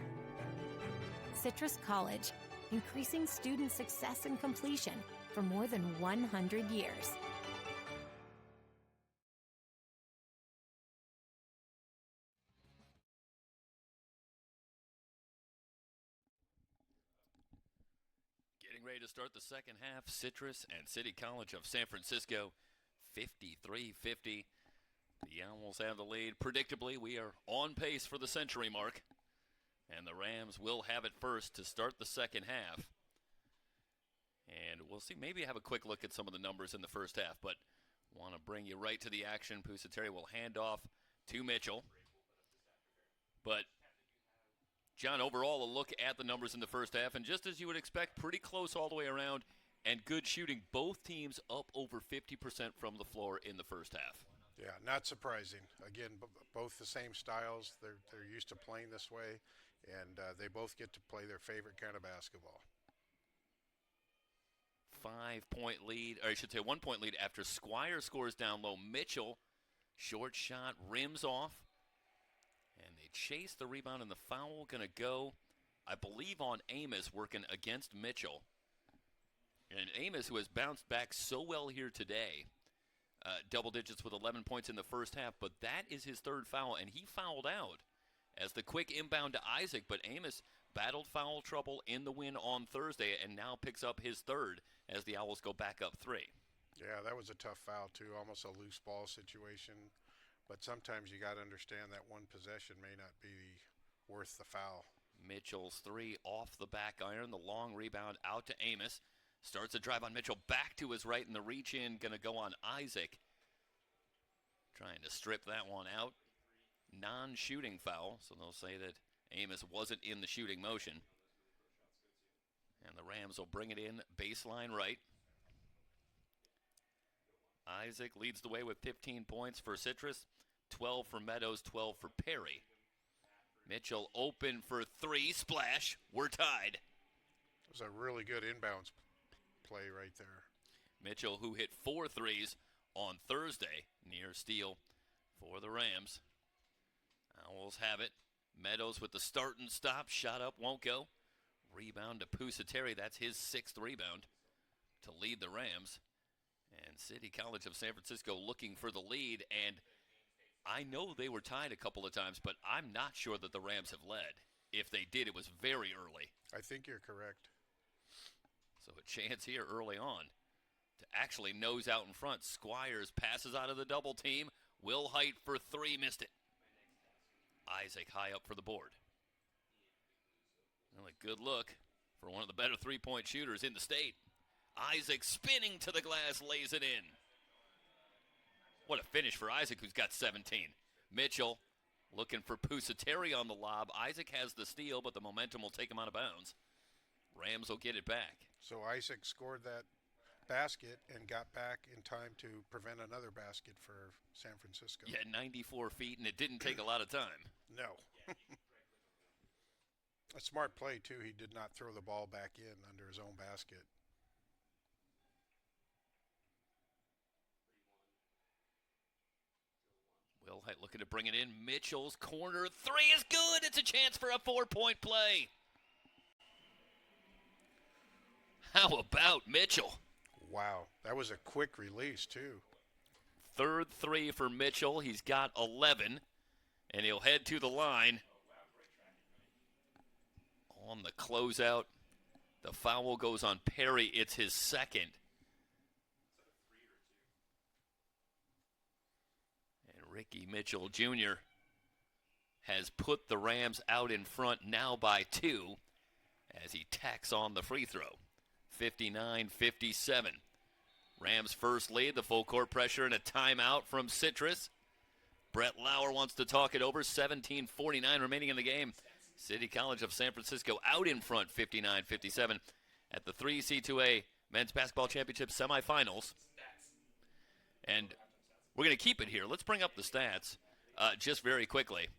Citrus College, increasing student success and completion for more than 100 years. Getting ready to start the second half. Citrus and City College of San Francisco, 53-50. The Owls have the lead. Predictably, we are on pace for the century mark. And the Rams will have it first to start the second half. And we'll see, maybe have a quick look at some of the numbers in the first half, but want to bring you right to the action. Pusateri will hand off to Mitchell. But, John, overall, a look at the numbers in the first half, and just as you would expect, pretty close all the way around, and good shooting. Both teams up over 50% from the floor in the first half. Yeah, not surprising. Again, both the same styles. They're used to playing this way, and they both get to play their favorite kind of basketball. 5-point lead, or I should say 1-point lead after Squire scores down low. Mitchell, short shot, rims off. And they chase the rebound, and the foul going to go, I believe, on Amos working against Mitchell. And Amos, who has bounced back so well here today, double digits with 11 points in the first half, but that is his third foul, and he fouled out as the quick inbound to Isaac. But Amos battled foul trouble in the win on Thursday and now picks up his third as the Owls go back up 3. Yeah, that was a tough foul, too, almost a loose ball situation. But sometimes you got to understand that one possession may not be worth the foul. Mitchell's 3 off the back iron. The long rebound out to Amos. Starts a drive on Mitchell, back to his right, and the reach in going to go on Isaac. Trying to strip that one out. Non-shooting foul, so they'll say that Amos wasn't in the shooting motion. And the Rams will bring it in baseline right. Isaac leads the way with 15 points for Citrus, 12 for Meadows, 12 for Perry. Mitchell open for 3, splash, we're tied. It was a really good inbounds play right there. Mitchell, who hit 4 threes on Thursday, near steal for the Rams. Owls have it. Meadows with the start and stop, shot up, won't go. Rebound to Pusateri, that's his 6th rebound to lead the Rams. And City College of San Francisco looking for the lead, and I know they were tied a couple of times, but I'm not sure that the Rams have led. If they did, it was very early. I think you're correct. So a chance here early on to actually nose out in front. Squires passes out of the double team. Will Height for 3, missed it. Isaac high up for the board. Well, a good look for one of the better three-point shooters in the state. Isaac spinning to the glass, lays it in. What a finish for Isaac, who's got 17. Mitchell looking for Pusateri on the lob. Isaac has the steal, but the momentum will take him out of bounds. Rams will get it back. So Isaac scored that basket and got back in time to prevent another basket for San Francisco. Yeah, 94 feet, and it didn't take a lot of time. No. A smart play, too. He did not throw the ball back in under his own basket. Will Height looking to bring it in. Mitchell's corner 3 is good. It's a chance for a 4-point play. How about Mitchell? Wow. That was a quick release, too. Third three for Mitchell. He's got 11, and he'll head to the line. On the closeout, the foul goes on Perry. It's his second. And Ricky Mitchell Jr. has put the Rams out in front now by 2 as he tacks on the free throw. 59-57. Rams first lead, the full court pressure and a timeout from Citrus. Brett Lauer wants to talk it over. 17:49 remaining in the game. City College of San Francisco out in front, 59-57 at the 3C2A Men's Basketball Championship semifinals. And we're going to keep it here. Let's bring up the stats just very quickly.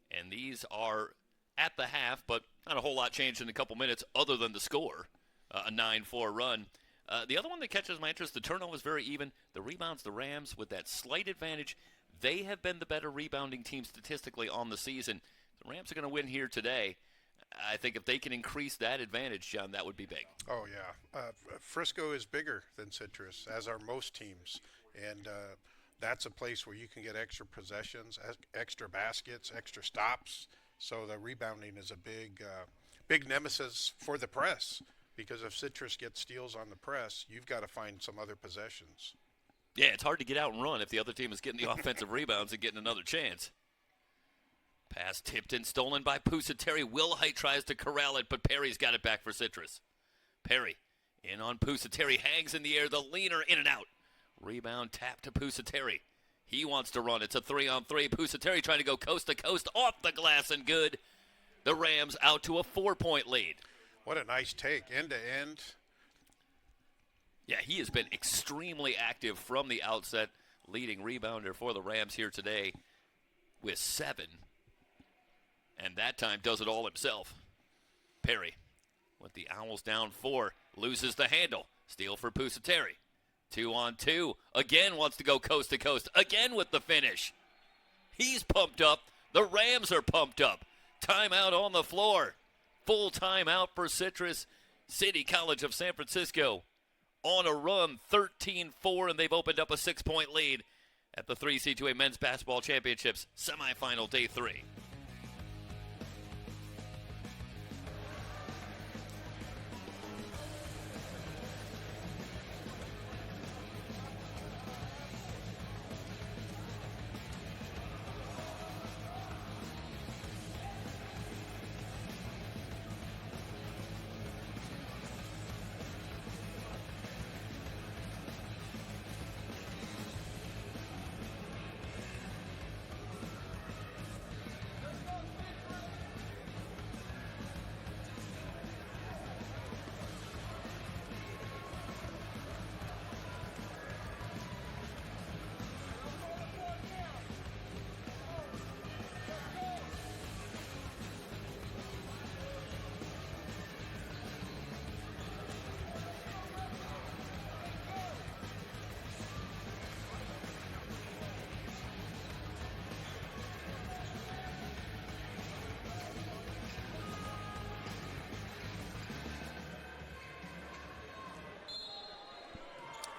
And these are at the half, but not a whole lot changed in a couple minutes other than the score, a 9-4 run. The other one that catches my interest, the turnover is very even. The rebounds, the Rams with that slight advantage. They have been the better rebounding team statistically on the season. The Rams are going to win here today. I think if they can increase that advantage, John, that would be big. Oh, yeah. Frisco is bigger than Citrus, as are most teams. And that's a place where you can get extra possessions, extra baskets, extra stops. So the rebounding is a big nemesis for the press, because if Citrus gets steals on the press, you've got to find some other possessions. Yeah, it's hard to get out and run if the other team is getting the offensive rebounds and getting another chance. Pass tipped and stolen by Pusateri. Wilhite tries to corral it, but Perry's got it back for Citrus. Perry in on Pusateri, hangs in the air, the leaner in and out. Rebound tap to Pusateri. He wants to run. It's a 3-on-3. Pusateri trying to go coast to coast, off the glass and good. The Rams out to a 4-point lead. What a nice take, end to end. Yeah, he has been extremely active from the outset, leading rebounder for the Rams here today with 7. And that time does it all himself. Perry with the Owls down 4, loses the handle. Steal for Pusateri. 2-on-2. Again wants to go coast to coast. Again with the finish. He's pumped up. The Rams are pumped up. Timeout on the floor. Full timeout for Citrus. City College of San Francisco on a run, 13-4, and they've opened up a 6-point lead at the 3C2A Men's Basketball Championships semifinal day 3.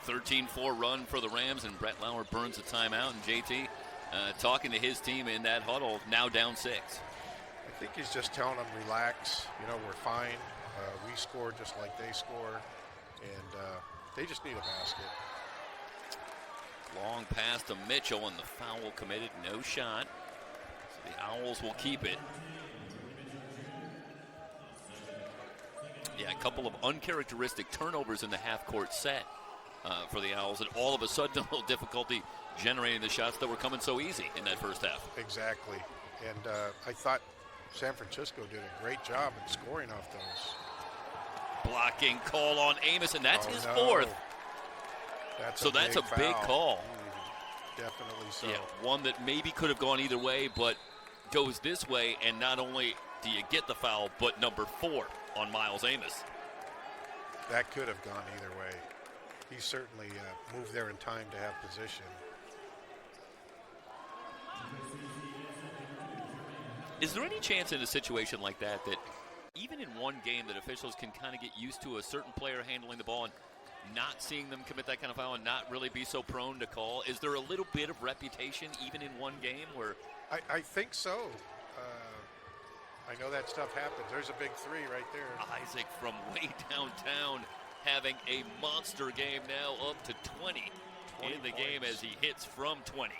A 13-4 run for the Rams, and Brett Lauer burns a timeout, and JT talking to his team in that huddle, now down 6. I think he's just telling them, relax, we're fine. We scored just like they scored, and they just need a basket. Long pass to Mitchell, and the foul committed, no shot. So the Owls will keep it. Yeah, a couple of uncharacteristic turnovers in the half-court set for the Owls, and all of a sudden a little difficulty generating the shots that were coming so easy in that first half. Exactly, and I thought San Francisco did a great job in scoring off those. Blocking call on Amos, and that's his 4th. That's a big call. Definitely so. Yeah, one that maybe could have gone either way, but goes this way, and not only do you get the foul, but number 4 on Miles Amos. That could have gone either way. He certainly moved there in time to have position. Is there any chance in a situation like that even in one game that officials can kind of get used to a certain player handling the ball, and not seeing them commit that kind of foul and not really be so prone to call? Is there a little bit of reputation even in one game where? I think so. I know that stuff happens. There's a big three right there. Isaac from way downtown having a monster game now, up to 20 in the game as he hits from 20.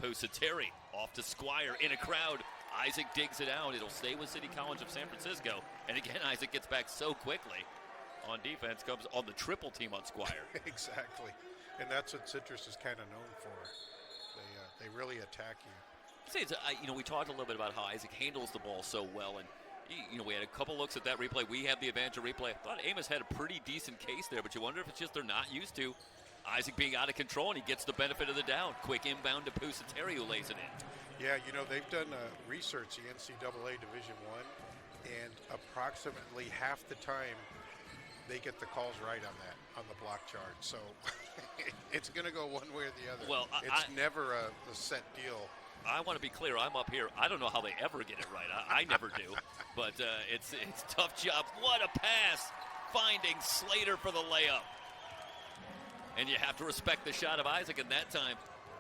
Pusateri off to Squire in a crowd. Isaac digs it out. It'll stay with City College of San Francisco. And again, Isaac gets back so quickly on defense, comes on the triple team on Squire. Exactly. And that's what Citrus is kind of known for. They really attack you. We talked a little bit about how Isaac handles the ball so well, and we had a couple looks at that replay. We have the advantage of replay. I thought Amos had a pretty decent case there, but you wonder if it's just they're not used to Isaac being out of control, and he gets the benefit of the doubt. Quick inbound to Pusateri, who lays it in. Yeah, they've done research, the NCAA Division I, and approximately half the time they get the calls right on the block chart. So it's going to go one way or the other. Well, it's never a set deal. I want to be clear. I'm up here. I don't know how they ever get it right. I never do. But it's a tough job. What a pass. Finding Slater for the layup. And you have to respect the shot of Isaac in that time.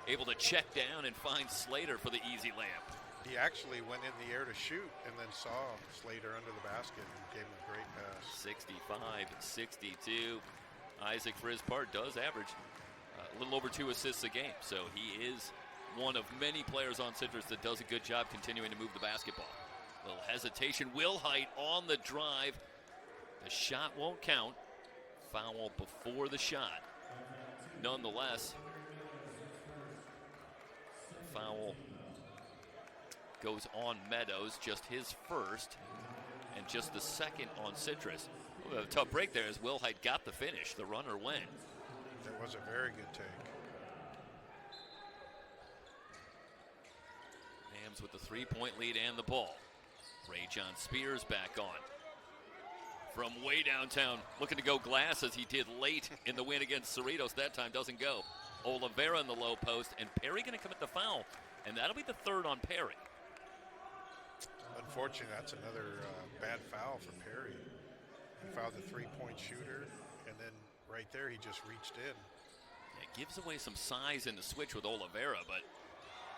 Able to check down and find Slater for the easy layup. He actually went in the air to shoot and then saw Slater under the basket and gave him a great pass. 65-62. Isaac, for his part, does average a little over 2 assists a game. So he is one of many players on Citrus that does a good job continuing to move the basketball. Little hesitation. Wilhite on the drive. The shot won't count. Foul before the shot. Nonetheless, foul goes on Meadows, just his first, and just the second on Citrus. A tough break there as Wilhite got the finish. The runner went. That was a very good take. Rams with the 3-point lead and the ball. Ray John Spears back on. From way downtown, looking to go glass as he did late in the win against Cerritos. That time doesn't go. Oliveira in the low post, and Perry going to commit the foul, and that'll be the third on Perry. Unfortunately, that's another bad foul for Perry. He fouled the 3-point shooter, and then right there he just reached in. It gives away some size in the switch with Oliveira, but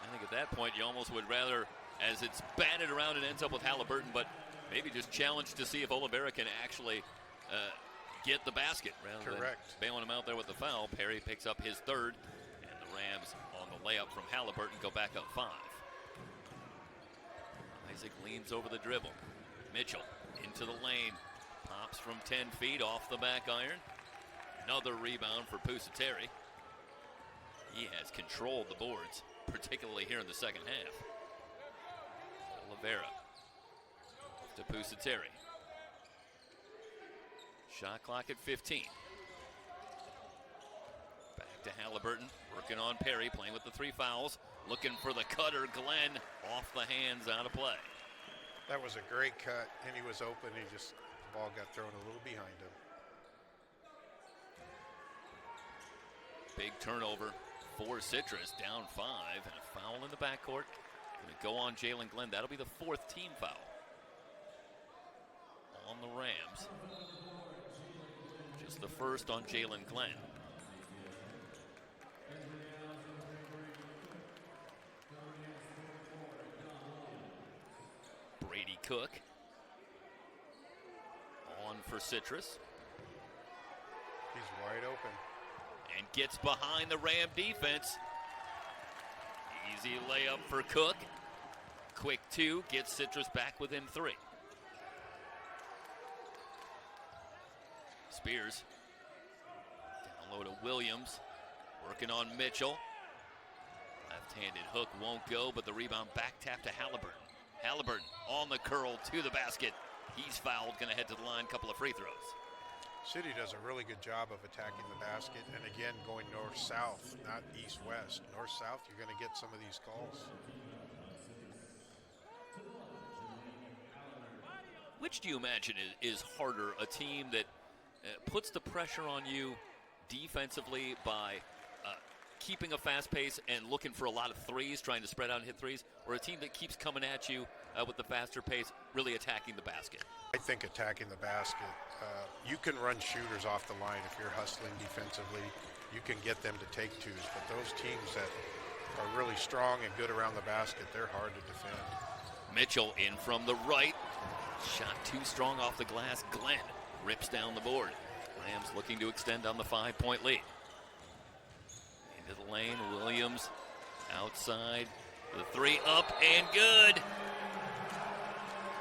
I think at that point you almost would rather, as it's batted around and ends up with Halliburton, but maybe just challenge to see if Oliveira can actually get the basket rather than bailing him out there with the foul. Perry picks up his third, and the Rams on the layup from Halliburton go back up 5. Isaac leans over the dribble. Mitchell into the lane. Pops from 10 feet off the back iron. Another rebound for Pusateri. He has controlled the boards, particularly here in the second half. Oliveira to Pusateri. Shot clock at 15. Back to Halliburton, working on Perry, playing with the 3 fouls. Looking for the cutter, Glenn, off the hands, out of play. That was a great cut, and he was open. The ball got thrown a little behind him. Big turnover for Citrus, down 5, and a foul in the backcourt. Going to go on Jalen Glenn. That'll be the 4th team foul on the Rams. Just the first on Jalen Glenn. Brady Cook on for Citrus. He's wide open. And gets behind the Ram defense. Easy layup for Cook. Quick 2 gets Citrus back within 3. Spears. Down low to Williams. Working on Mitchell. Left-handed hook won't go, but the rebound back tap to Halliburton. Halliburton on the curl to the basket. He's fouled, going to head to the line, couple of free throws. City does a really good job of attacking the basket, and again, going north-south, not east-west. North-south, you're going to get some of these calls. Which do you imagine is harder, a team that puts the pressure on you defensively by keeping a fast pace and looking for a lot of threes, trying to spread out and hit threes, or a team that keeps coming at you with the faster pace, really attacking the basket? I think attacking the basket. You can run shooters off the line if you're hustling defensively. You can get them to take twos, but those teams that are really strong and good around the basket, they're hard to defend. Mitchell in from the right. Shot too strong off the glass. Glenn rips down the board. Rams looking to extend on the 5-point lead. Into the lane, Williams outside. The three up and good.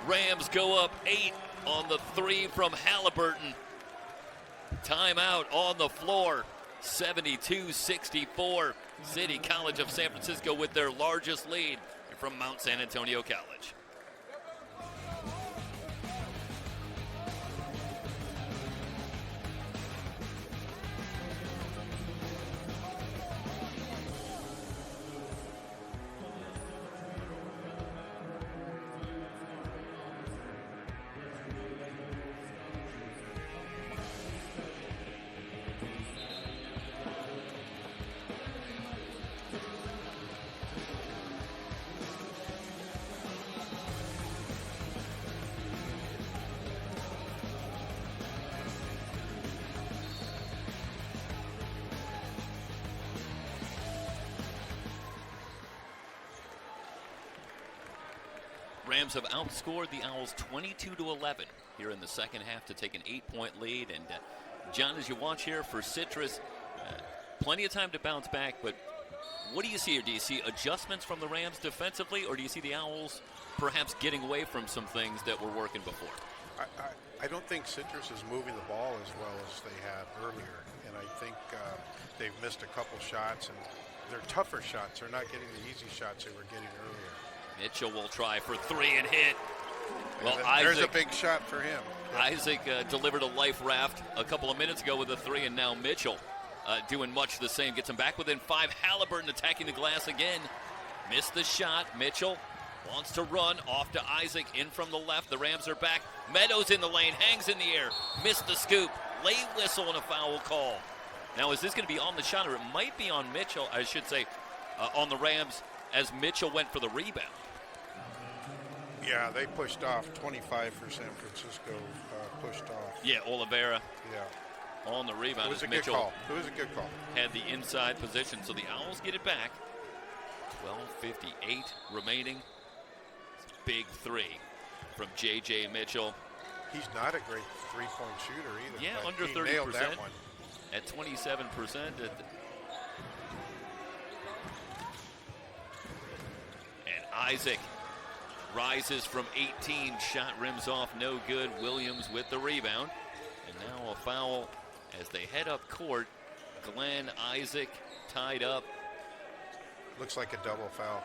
Rams go up 8 on the three from Halliburton. Timeout on the floor. 72-64. City College of San Francisco with their largest lead from Mount San Antonio College. Rams have outscored the Owls 22-11 here in the second half to take an 8-point lead. And John, as you watch here for Citrus, plenty of time to bounce back, but what do you see here? Do you see adjustments from the Rams defensively, or do you see the Owls perhaps getting away from some things that were working before? I don't think Citrus is moving the ball as well as they had earlier, and I think they've missed a couple shots, and they're tougher shots. They're not getting the easy shots they were getting earlier. Mitchell will try for three and hit. Well, there's Isaac, a big shot for him. Isaac delivered a life raft a couple of minutes ago with a three, and now Mitchell doing much the same. Gets him back within 5. Halliburton attacking the glass again. Missed the shot. Mitchell wants to run off to Isaac in from the left. The Rams are back. Meadows in the lane, hangs in the air. Missed the scoop. Late whistle and a foul call. Now, is this going to be on the shot, or it might be on Mitchell, I should say, on the Rams, as Mitchell went for the rebound? Yeah, they pushed off. 25 for San Francisco pushed off. Yeah, Oliveira. Yeah. On the rebound. It was a Mitchell good call. It was a good call. Had the inside position, so the Owls get it back. 12:58 remaining. Big three from J.J. Mitchell. He's not a great three-point shooter either. Yeah, but under he 30%. nailed that one. At 27%. And Isaac rises from 18. Shot rims off, no good. Williams with the rebound. And now a foul as they head up court. Glenn, Isaac tied up. Looks like a double foul.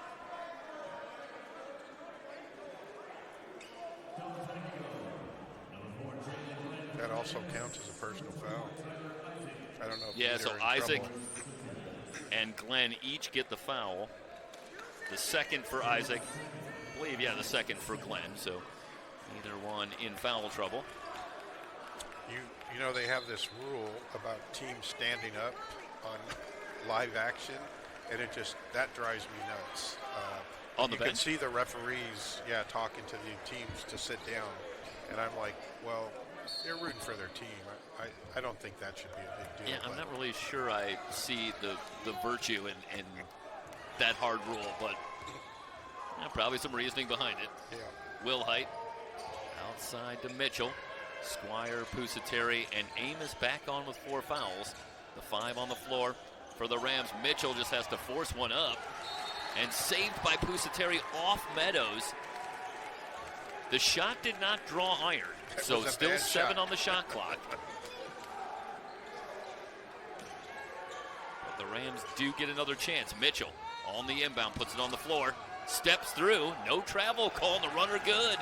That also counts as a personal foul. I don't know if Yeah, either so are in Isaac trouble. and Glenn each get the foul. The second for Isaac. I believe, yeah, the second for Glenn. So either one in foul trouble. You know, they have this rule about teams standing up on live action, and that drives me nuts. On the you can bench? see the referees, talking to the teams to sit down, and I'm like, well, they're rooting for their team. I don't think that should be a big deal. Yeah, I'm not really sure I see the virtue in that hard rule, but probably some reasoning behind it. Yeah. Will Height outside to Mitchell. Squire, Pusateri, and Amos back on with 4 fouls. The 5 on the floor for the Rams. Mitchell just has to force one up. And saved by Pusateri off Meadows. The shot did not draw iron. That So was a still bad 7 shot. on the shot clock. But the Rams do get another chance. Mitchell on the inbound, puts it on the floor. Steps through. No travel call, and the runner good.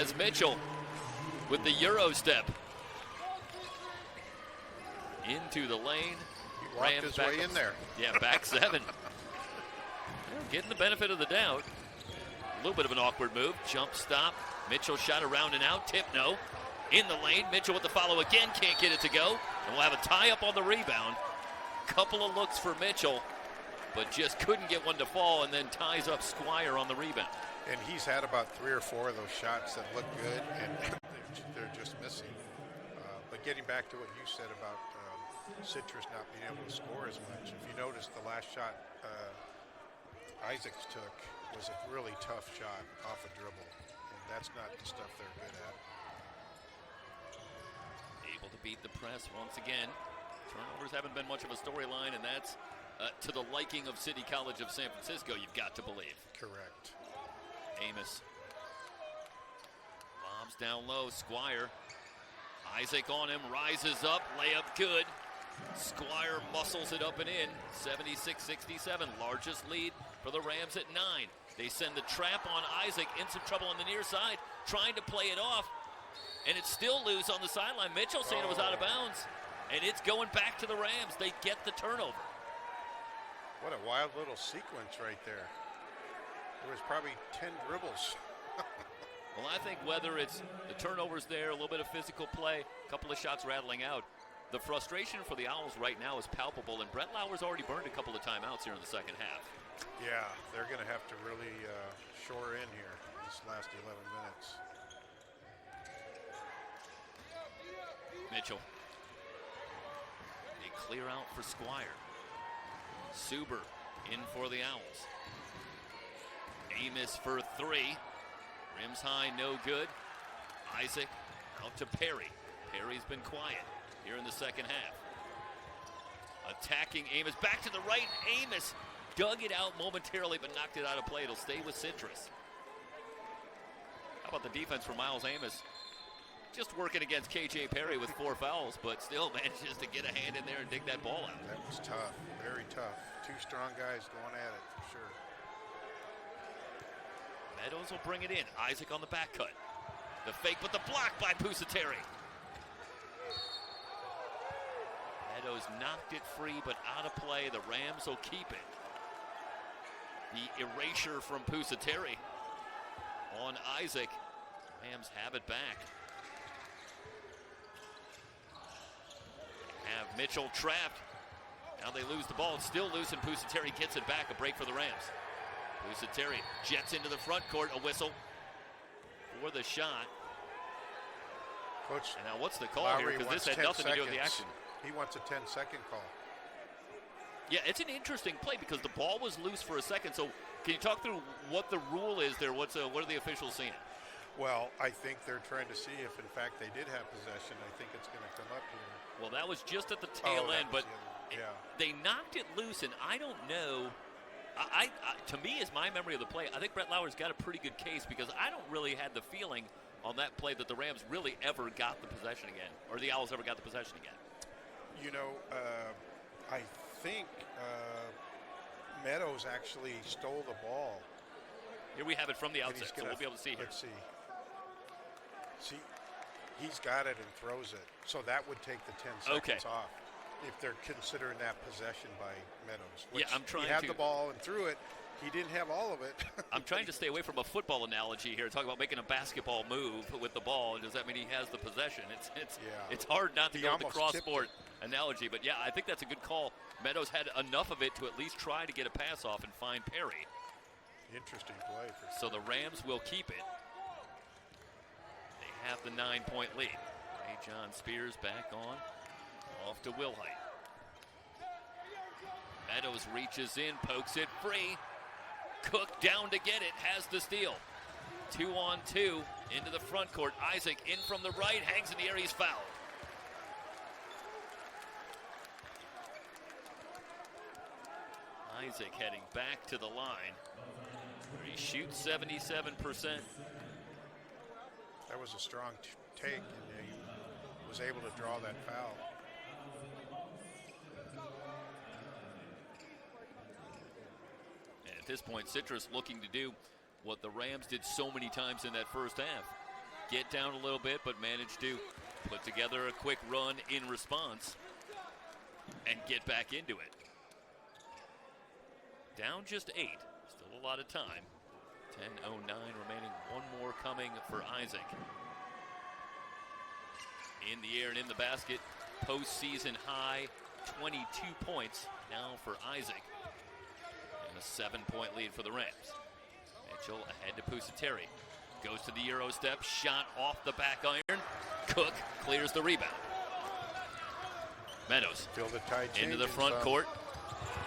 As Mitchell with the Euro step into the lane. He walked his way in there. Yeah, back 7. Getting the benefit of the doubt. A little bit of an awkward move. Jump stop. Mitchell shot around and out. Tip no. In the lane. Mitchell with the follow again. Can't get it to go. And we'll have a tie up on the rebound. Couple of looks for Mitchell, but just couldn't get one to fall, and then ties up Squire on the rebound. And he's had about 3 or 4 of those shots that look good, and they're just missing. But getting back to what you said about Citrus not being able to score as much, if you notice the last shot Isaacs took was a really tough shot off a dribble, and that's not the stuff they're good at. Able to beat the press once again. Turnovers haven't been much of a storyline, and that's to the liking of City College of San Francisco, you've got to believe. Correct. Amos lobs down low. Squire. Isaac on him, rises up, layup good. Squire muscles it up and in. 76-67, largest lead for the Rams at 9. They send the trap on Isaac, in some trouble on the near side, trying to play it off, and it's still loose on the sideline. Mitchell saying it was out of bounds, and it's going back to the Rams. They get the turnover. What a wild little sequence right there. There was probably 10 dribbles. Well, I think whether it's the turnovers there, a little bit of physical play, a couple of shots rattling out, the frustration for the Owls right now is palpable, and Brett Lauer's already burned a couple of timeouts here in the second half. Yeah, they're going to have to really shore in here these last 11 minutes. Mitchell. They clear out for Squire. Suber in for the Owls. Amos for 3. Rims high, no good. Isaac out to Perry. Perry's been quiet here in the second half. Attacking Amos, back to the right. Amos dug it out momentarily, but knocked it out of play. It'll stay with Citrus. How about the defense for Miles Amos? Just working against KJ Perry with 4 fouls, but still manages to get a hand in there and dig that ball out. That was tough, very tough. 2 strong guys going at it for sure. Meadows will bring it in. Isaac on the back cut. The fake, but the block by Pusateri. Meadows knocked it free, but out of play. The Rams will keep it. The erasure from Pusateri on Isaac. Rams have it back. Have Mitchell trapped. Now they lose the ball. It's still loose, and Pusateri gets it back. A break for the Rams. Pusateri jets into the front court. A whistle for the shot. Coach, and now what's the call Lowry here? Because this had wants nothing 10 to do with the action. He wants a 10-second call. Yeah, it's an interesting play because the ball was loose for a second. So can you talk through what the rule is there? What are the officials seeing? Well, I think they're trying to see if, in fact, they did have possession. I think it's going to come up here. Well, that was just at the tail end, but they knocked it loose, and I don't know. To me, is my memory of the play, I think Brett Lauer's got a pretty good case because I don't really had the feeling on that play that the Rams really ever got the possession again, or the Owls ever got the possession again. You know, I think Meadows actually stole the ball. Here we have it from the outset, so we'll be able to see here. Let's see. See, he's got it and throws it. So that would take the 10 seconds off if they're considering that possession by Meadows. Yeah, I'm trying to. He had the ball and threw it. He didn't have all of it. I'm trying to stay away from a football analogy here. Talk about making a basketball move with the ball. Does that mean he has the possession? It's hard not to go with the cross-sport analogy. But, yeah, I think that's a good call. Meadows had enough of it to at least try to get a pass off and find Perry. Interesting play. So the Rams will keep it. They have the 9-point lead. Ray John Spears back on. Off to Wilhite. Meadows reaches in, pokes it free. Cook down to get it, has the steal. 2-on-2 into the front court. Isaac in from the right, hangs in the air, he's fouled. Isaac heading back to the line. He shoots 77%. That was a strong take, and he was able to draw that foul. At this point, Citrus looking to do what the Rams did so many times in that first half. Get down a little bit, but manage to put together a quick run in response and get back into it. Down just 8. Still a lot of time. 10:09 remaining. One more coming for Isaac. In the air and in the basket. Postseason high 22 points now for Isaac. And a 7-point lead for the Rams. Mitchell ahead to Pusateri. Goes to the Euro step, shot off the back iron. Cook clears the rebound. Meadows Feel the tide into the changing front some. court.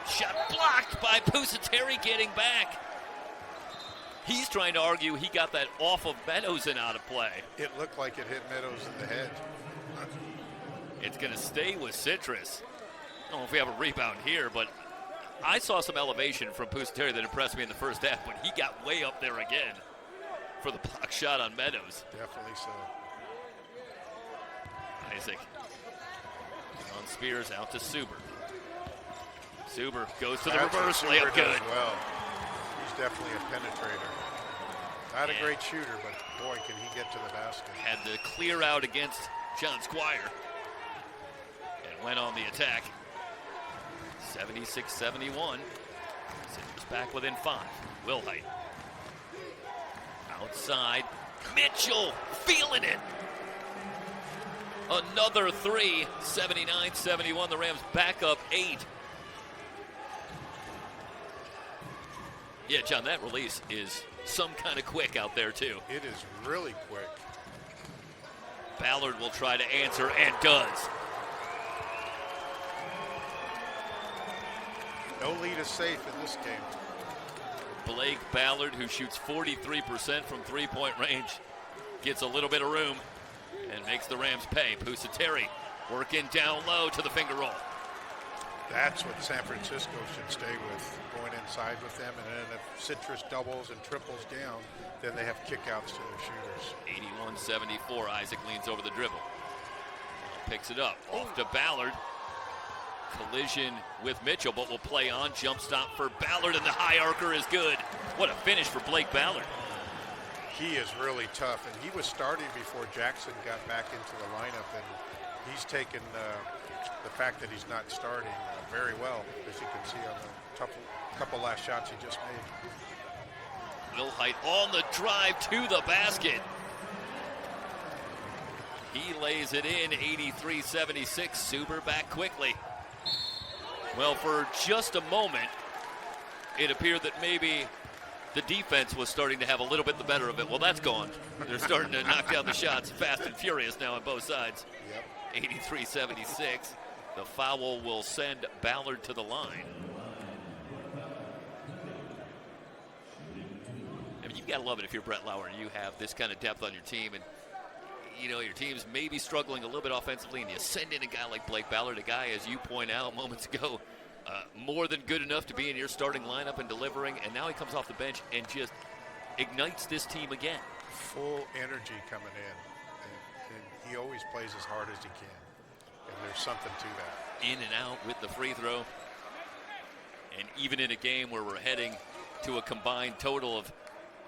Shot blocked by Pusateri getting back. He's trying to argue he got that off of Meadows and out of play. It looked like it hit Meadows in the head. It's going to stay with Citrus. I don't know if we have a rebound here, but I saw some elevation from Pusateri that impressed me in the first half, but he got way up there again for the block shot on Meadows. Definitely so. Isaac on Spears, out to Suber. Suber goes to the That's what reverse Suber layup, does good. well. He's definitely a penetrator. Not a great shooter, but boy, can he get to the basket. Had to clear out against John Squire and went on the attack. 76-71. Citrus back within 5. Wilhite. Outside. Mitchell feeling it. Another 3. 79-71. The Rams back up 8. Yeah, John, that release is some kind of quick out there, too. It is really quick. Ballard will try to answer and does. No lead is safe in this game. Blake Ballard, who shoots 43% from three-point range, gets a little bit of room and makes the Rams pay. Pusateri working down low to the finger roll. That's what San Francisco should stay with, going inside with them, and then if Citrus doubles and triples down, then they have kickouts to their shooters. 81-74, Isaac leans over the dribble. Picks it up, off to Ballard. Collision with Mitchell, but will play on. Jump stop for Ballard, and the high arcer is good. What a finish for Blake Ballard. He is really tough, and he was starting before Jackson got back into the lineup, and he's taken the fact that he's not starting very well, as you can see on the couple last shots he just made. Wilhite on the drive to the basket. He lays it in, 83-76. Suber back quickly. Well, for just a moment, it appeared that maybe the defense was starting to have a little bit the better of it. Well, that's gone. They're starting to knock down the shots fast and furious now on both sides. Yep. 83-76. The foul will send Ballard to the line. I mean, you've got to love it if you're Brett Lauer and you have this kind of depth on your team, and you know your team's maybe struggling a little bit offensively, and you send in a guy like Blake Ballard, a guy, as you point out moments ago, more than good enough to be in your starting lineup and delivering, and now he comes off the bench and just ignites this team again. Full energy coming in, and he always plays as hard as he can, and there's something to that. In and out with the free throw, and even in a game where we're heading to a combined total of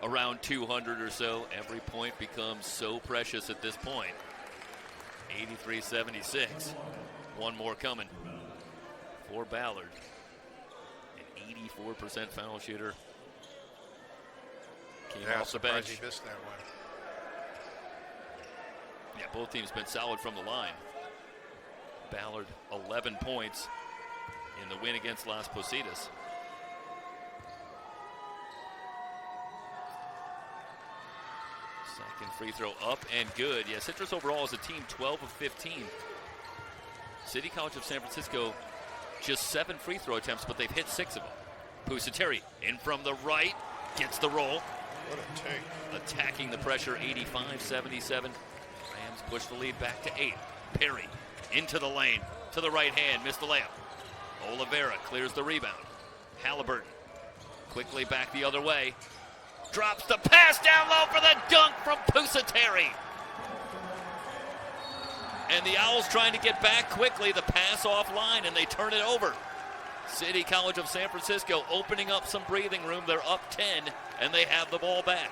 around 200 or so, every point becomes so precious at this point. 83-76. One more coming for Ballard. An 84% foul shooter. Came off the bench. He missed that one. Yeah, both teams been solid from the line. Ballard, 11 points in the win against Las Positas. Second free throw up and good. Yeah, Citrus overall as a team 12 of 15. City College of San Francisco just 7 free throw attempts, but they've hit 6 of them. Pusateri in from the right, gets the roll. What a take. Attacking the pressure, 85-77. Rams push the lead back to 8. Perry into the lane, to the right hand, missed the layup. Oliveira clears the rebound. Halliburton quickly back the other way. Drops the pass down low for the dunk from Pusateri. And the Owls trying to get back quickly. The pass offline, and they turn it over. City College of San Francisco opening up some breathing room. They're up 10, and they have the ball back.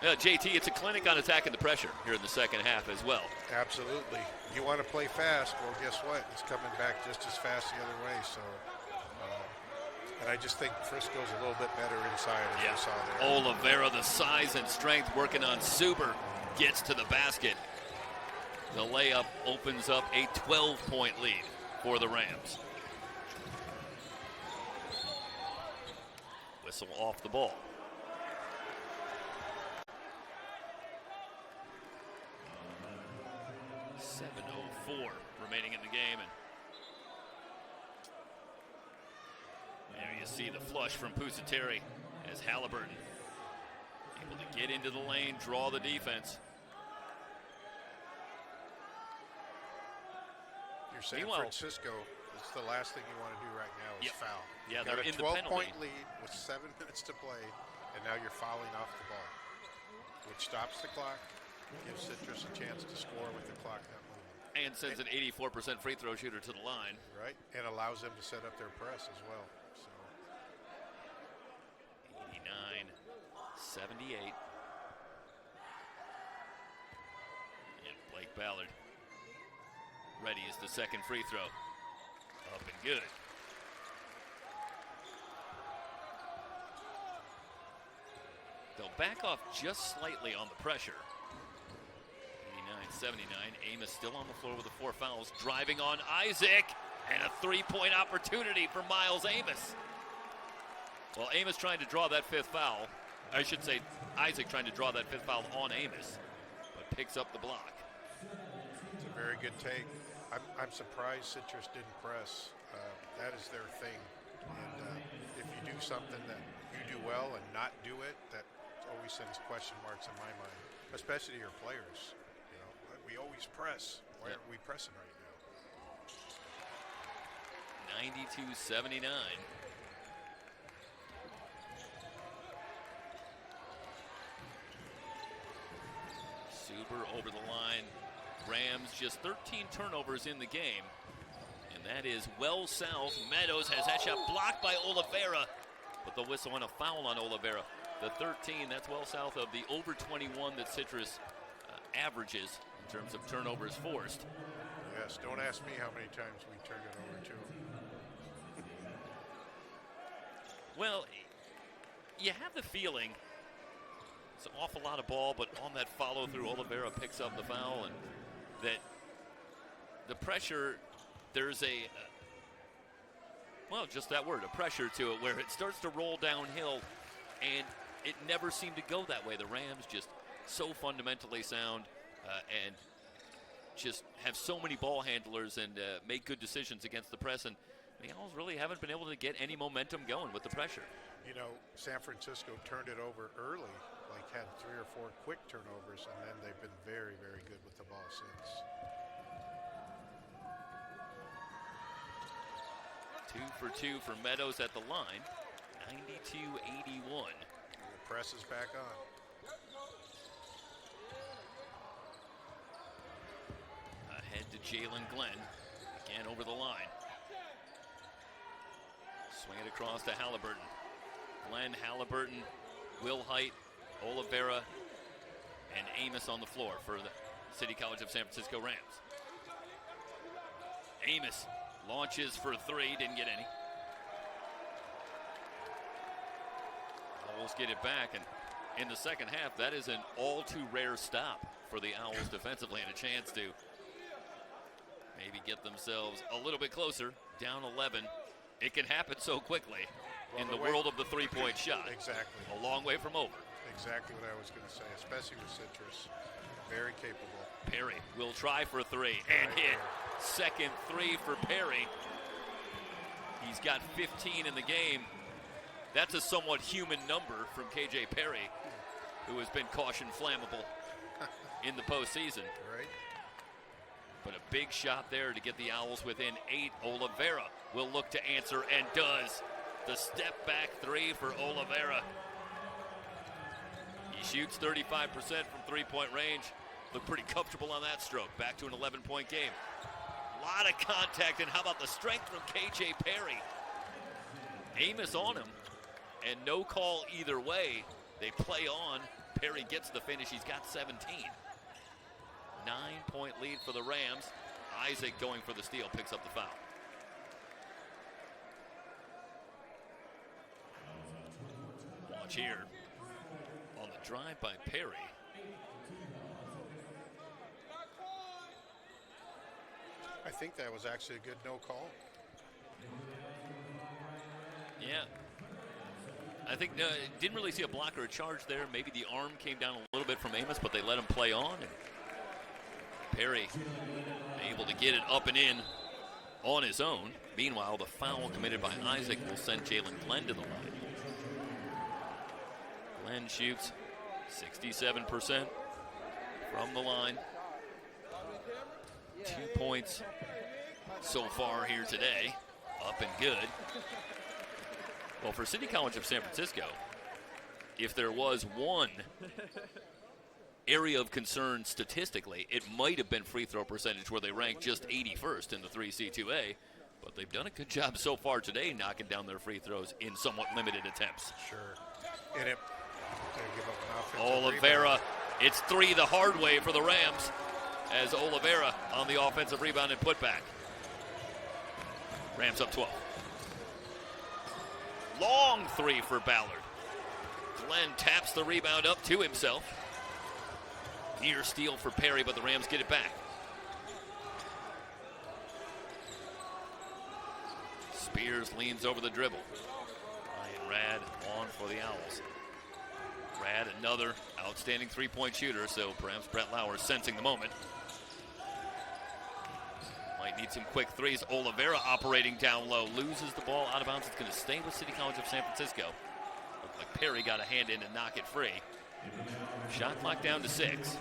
JT, it's a clinic on attacking the pressure here in the second half as well. Absolutely. You want to play fast, well, guess what? It's coming back just as fast the other way. So, and I just think Frisco's a little bit better inside, as you saw there. Oliveira, the size and strength working on Suber, gets to the basket. The layup opens up a 12-point lead for the Rams. Whistle off the ball. .7:04 remaining in the game. And there you see the flush from Pusateri as Halliburton able to get into the lane, draw the defense. You're San Meanwhile, Francisco, it's the last thing you want to do right now is Yep. foul. Yeah, You they're got a in the 12-point penalty. lead with 7 minutes to play, and now you're fouling off the ball, which stops the clock, gives Citrus a chance to score with the clock not moving. And sends an 84% free throw shooter to the line. Right, and allows them to set up their press as well. So 89-78. And Blake Ballard ready is the second free throw. Up and good. They'll back off just slightly on the pressure. 89-79. Amos still on the floor with the 4 fouls. Driving on Isaac. And a 3-point opportunity for Miles Amos. Well, Amos trying to draw that 5th foul. I should say Isaac trying to draw that 5th foul on Amos. But picks up the block. it's a very good take. I'm surprised Citrus didn't press. That is their thing. And if you do something that you do well and not do it, that always sends question marks in my mind, especially your players. You know, we always press. Why aren't we pressing right now? 92-79. Suber over the line. Rams just 13 turnovers in the game. And that is well south. Meadows has that shot blocked by Oliveira. But the whistle and a foul on Oliveira. The 13, that's well south of the over 21 that Citrus averages in terms of turnovers forced. Yes, don't ask me how many times we turned it over to. Well, you have the feeling it's an awful lot of ball, but on that follow through, Oliveira picks up the foul, and that the pressure, there's well, just that word, a pressure to it, where it starts to roll downhill, and it never seemed to go that way. The Rams just so fundamentally sound and just have so many ball handlers and make good decisions against the press, and the Owls really haven't been able to get any momentum going with the pressure. You know, San Francisco turned it over early, like had 3 or 4 quick turnovers, and then they've been very, very good with the ball since. 2 for 2 for Meadows at the line. 92-81. The press is back on. Ahead to Jalen Glenn. Again over the line. Swing it across to Halliburton. Glenn, Halliburton, Will Height, Oliveira, and Amos on the floor for the City College of San Francisco Rams. Amos launches for 3, didn't get any. Owls get it back, and in the second half, that is an all too rare stop for the Owls defensively, and a chance to maybe get themselves a little bit closer, down 11. It can happen so quickly in the world of the three-point shot. Exactly. A long way from over. Exactly what I was going to say, especially with Citrus. Very capable. Perry will try for 3 and hit. Second 3 for Perry. He's got 15 in the game. That's a somewhat human number from KJ Perry, who has been caution flammable in the postseason. Right. But a big shot there to get the Owls within 8. Oliveira will look to answer and does. The step back 3 for Oliveira. He shoots 35% from three-point range. Looked pretty comfortable on that stroke. Back to an 11-point game. A lot of contact, and how about the strength from KJ Perry? Amos on him, and no call either way. They play on. Perry gets the finish. He's got 17. 9-point lead for the Rams. Isaac going for the steal, picks up the foul. Watch here. On the drive by Perry. I think that was actually a good no call. Yeah. I think didn't really see a block or a charge there. Maybe the arm came down a little bit from Amos, but they let him play on. And Perry able to get it up and in on his own. Meanwhile, the foul committed by Isaac will send Jalen Glenn to the line. Glenn shoots 67% from the line. 2 points so far here today. Up and good. Well, for City College of San Francisco, if there was one area of concern statistically, it might have been free throw percentage, where they ranked just 81st in the 3C2A. But they've done a good job so far today knocking down their free throws in somewhat limited attempts. Sure. And it give up an offensive Oliveira, rebound. it's 3 the hard way for the Rams, as Oliveira on the offensive rebound and putback. Rams up 12. Long 3 for Ballard. Glenn taps the rebound up to himself. Near steal for Perry, but the Rams get it back. Spears leans over the dribble. Ryan Rad on for the Owls. Rad, another outstanding three-point shooter, so perhaps Brett Lauer sensing the moment. Might need some quick threes. Oliveira operating down low, loses the ball out of bounds. It's going to stay with City College of San Francisco. Looked like Perry got a hand in and knock it free. Shot clock down to 6.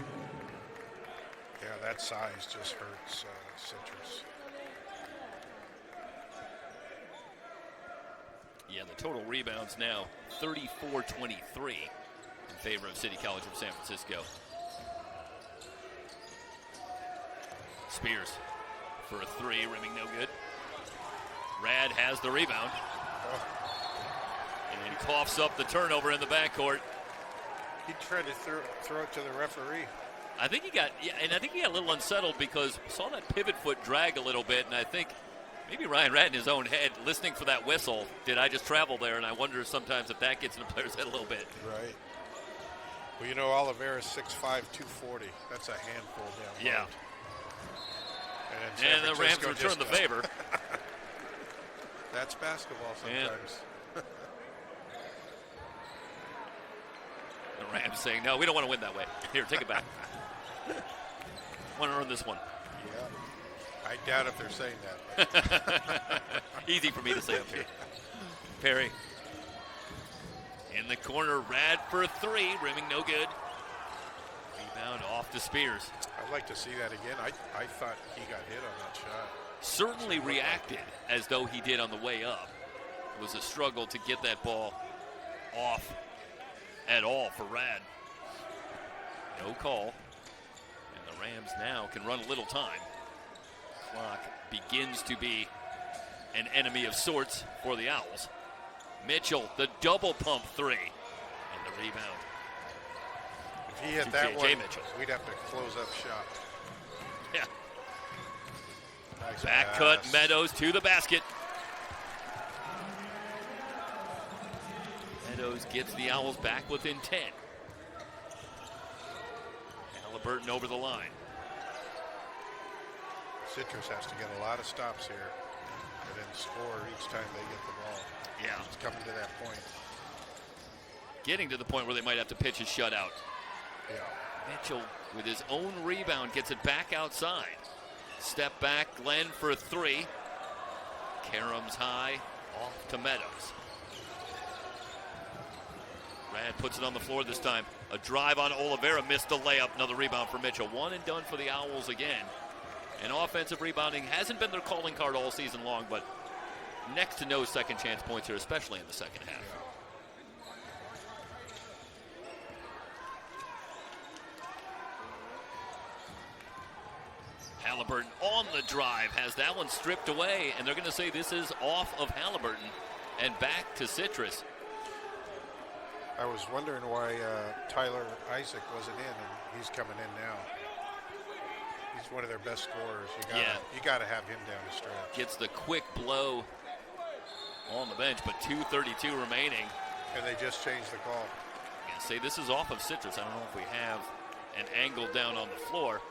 Yeah, that size just hurts Citrus. Yeah, the total rebounds now 34-23 in favor of City College of San Francisco. Spears for a 3, rimming no good. Rad has the rebound. And coughs up the turnover in the backcourt. He tried to throw it to the referee. I think he got a little unsettled because saw that pivot foot drag a little bit, and I think maybe Ryan Rad in his own head, listening for that whistle, did I just travel there? And I wonder sometimes if that gets in the player's head a little bit. Right. Well, you know, Oliveira's 6'5", 240. That's a handful down low. Yeah. And the Rams return the favor. That's basketball sometimes. Yeah. The Rams saying, no, we don't want to win that way. Here, take it back. Want to earn this one. Yeah. I doubt if they're saying that. Easy for me to say up here. Perry. In the corner, Rad for 3, rimming no good. Rebound off to Spears. I'd like to see that again. I thought he got hit on that shot. Certainly reacted as though he did on the way up. It was a struggle to get that ball off at all for Rad. No call. And the Rams now can run a little time. Clock begins to be an enemy of sorts for the Owls. Mitchell, the double pump 3. And the rebound. If he hit to that J.J. one, Mitchell. we'd have to close up shop. Yeah. Nice Back pass. cut, Meadows to the basket. Meadows gets the Owls back within 10. Halliburton over the line. Citrus has to get a lot of stops here and then score each time they get the ball. Yeah. It's coming to that point. Getting to the point where they might have to pitch a shutout. Yeah. Mitchell with his own rebound gets it back outside. Step back, Glenn for 3. Karam's high, off to Meadows. Rad puts it on the floor this time. A drive on Oliveira, missed the layup. Another rebound for Mitchell. One and done for the Owls again. And offensive rebounding hasn't been their calling card all season long, but next to no second chance points here, especially in the second half. Halliburton on the drive, has that one stripped away, and they're going to say this is off of Halliburton and back to Citrus. I was wondering why Tyler Isaac wasn't in, and he's coming in now. He's one of their best scorers. You gotta have him down the stretch. Gets the quick blow on the bench, but 2:32 remaining. And they just changed the call. And say this is off of Citrus. I don't know if we have an angle down on the floor.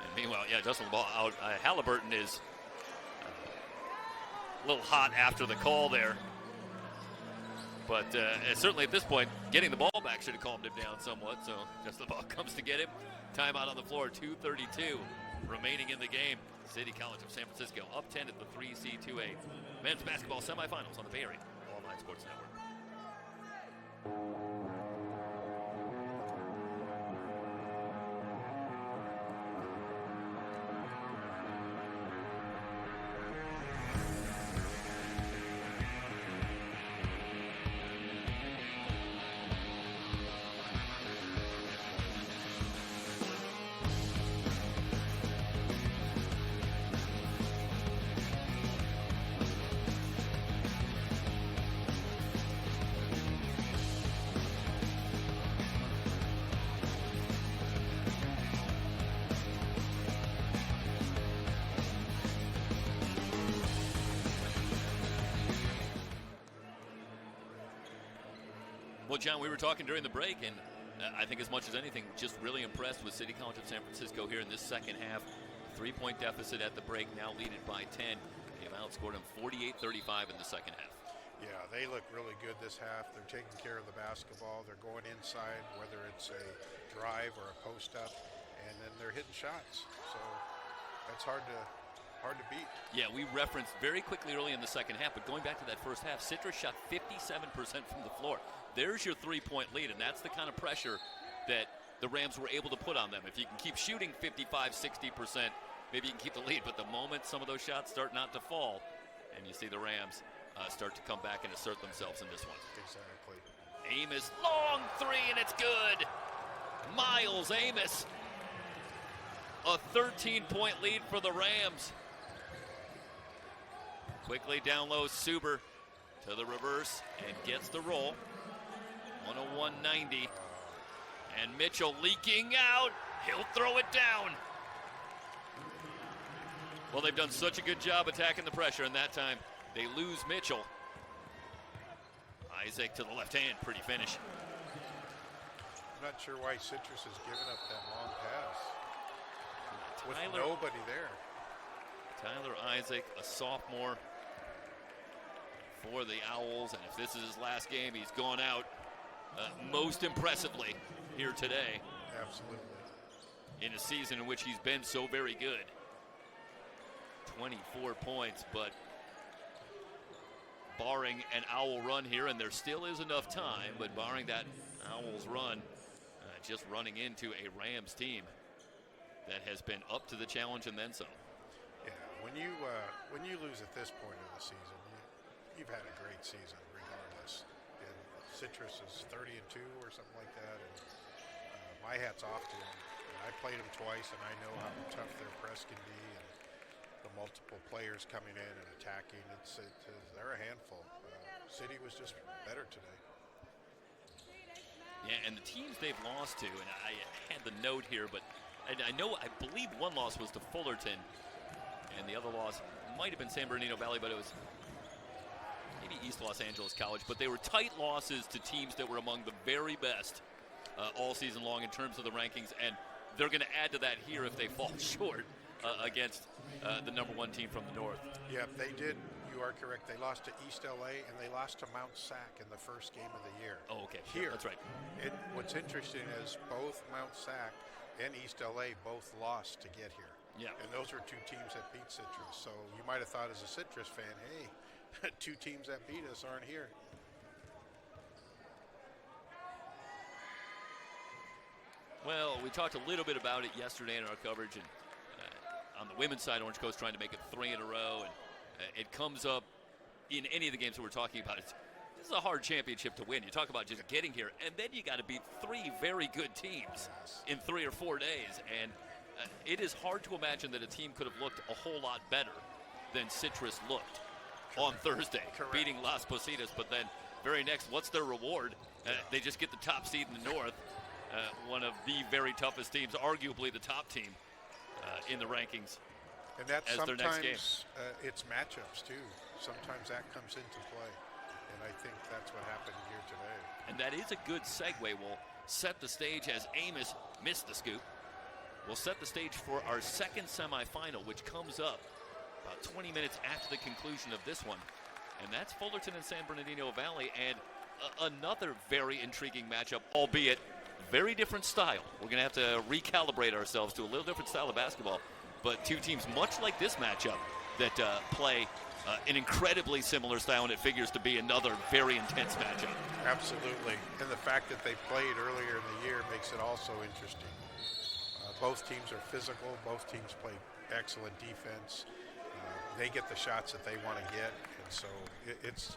And Meanwhile, yeah, Justin the ball out. Halliburton is a little hot after the call there. But certainly at this point, getting the ball back should have calmed him down somewhat. So just the ball comes to get him. Timeout on the floor, 2:32 remaining in the game. City College of San Francisco up 10 at the 3C2A men's basketball semifinals on the Bay Area Online Sports Network. Well, John, we were talking during the break, and I think as much as anything, just really impressed with City College of San Francisco here in this second half. 3-point deficit at the break, now leaded by 10. They've outscored them 48-35 in the second half. Yeah, they look really good this half. They're taking care of the basketball. They're going inside, whether it's a drive or a post up, and then they're hitting shots. So that's hard to beat. Yeah, we referenced very quickly early in the second half, but going back to that first half, Citrus shot 57% from the floor. There's your 3-point lead, and that's the kind of pressure that the Rams were able to put on them. If you can keep shooting 55, 60%, maybe you can keep the lead. But the moment some of those shots start not to fall, and you see the Rams start to come back and assert themselves in this one. Exactly. Amos, long three, and it's good. Miles Amos, a 13-point lead for the Rams. Quickly down low, Suber to the reverse and gets the roll. 101-90. And Mitchell leaking out. He'll throw it down. Well, they've done such a good job attacking the pressure, and that time they lose Mitchell. Isaac to the left hand, pretty finish. I'm not sure why Citrus has given up that long pass with Tyler, nobody there. Tyler Isaac, a sophomore for the Owls, and if this is his last game, he's gone out most impressively here today. Absolutely. In a season in which he's been so very good. 24 points, but barring an Owl run here, and there still is enough time, but barring that Owls run, just running into a Rams team that has been up to the challenge and then some. Yeah, when you lose at this point of the season, you've had a great season regardless. And Citrus is 30-2 or something like that, and my hat's off to them. I played them twice, and I know how tough their press can be, and the multiple players coming in and attacking. They're a handful. City was just better today. Yeah, and the teams they've lost to, and I had the note here, but I believe one loss was to Fullerton, and the other loss might have been San Bernardino Valley, but it was maybe East Los Angeles College. But they were tight losses to teams that were among the very best all season long in terms of the rankings, and they're going to add to that here if they fall short against the number one team from the north. Yeah, they did. You are correct. They lost to East LA, and they lost to Mount Sac in the first game of the year. Oh, okay. Here. That's right. What's interesting is both Mount Sac and East LA both lost to get here. Yeah. And those are two teams that beat Citrus. So you might have thought as a Citrus fan, hey, two teams that beat us aren't here. Well, we talked a little bit about it yesterday in our coverage, and on the women's side, Orange Coast trying to make it 3 in a row, and it comes up in any of the games that we're talking about. This is a hard championship to win. You talk about just getting here, and then you got to beat 3 very good teams in 3 or 4 days, and it is hard to imagine that a team could have looked a whole lot better than Citrus looked on Thursday, beating Las Positas. But then very next, what's their reward? They just get the top seed in the north, one of the very toughest teams, arguably the top team in the rankings. And that's as their next game. It's matchups too. Sometimes that comes into play, and I think that's what happened here today. And that is a good segue. We'll set the stage as Amos missed the scoop. will set the stage for our second semifinal, which comes up about 20 minutes after the conclusion of this one. And that's Fullerton and San Bernardino Valley, and another very intriguing matchup, albeit very different style. We're going to have to recalibrate ourselves to a little different style of basketball, but two teams much like this matchup that play an incredibly similar style, and it figures to be another very intense matchup. Absolutely. And the fact that they played earlier in the year makes it also interesting. Both teams are physical. Both teams play excellent defense. They get the shots that they want to get. And so it's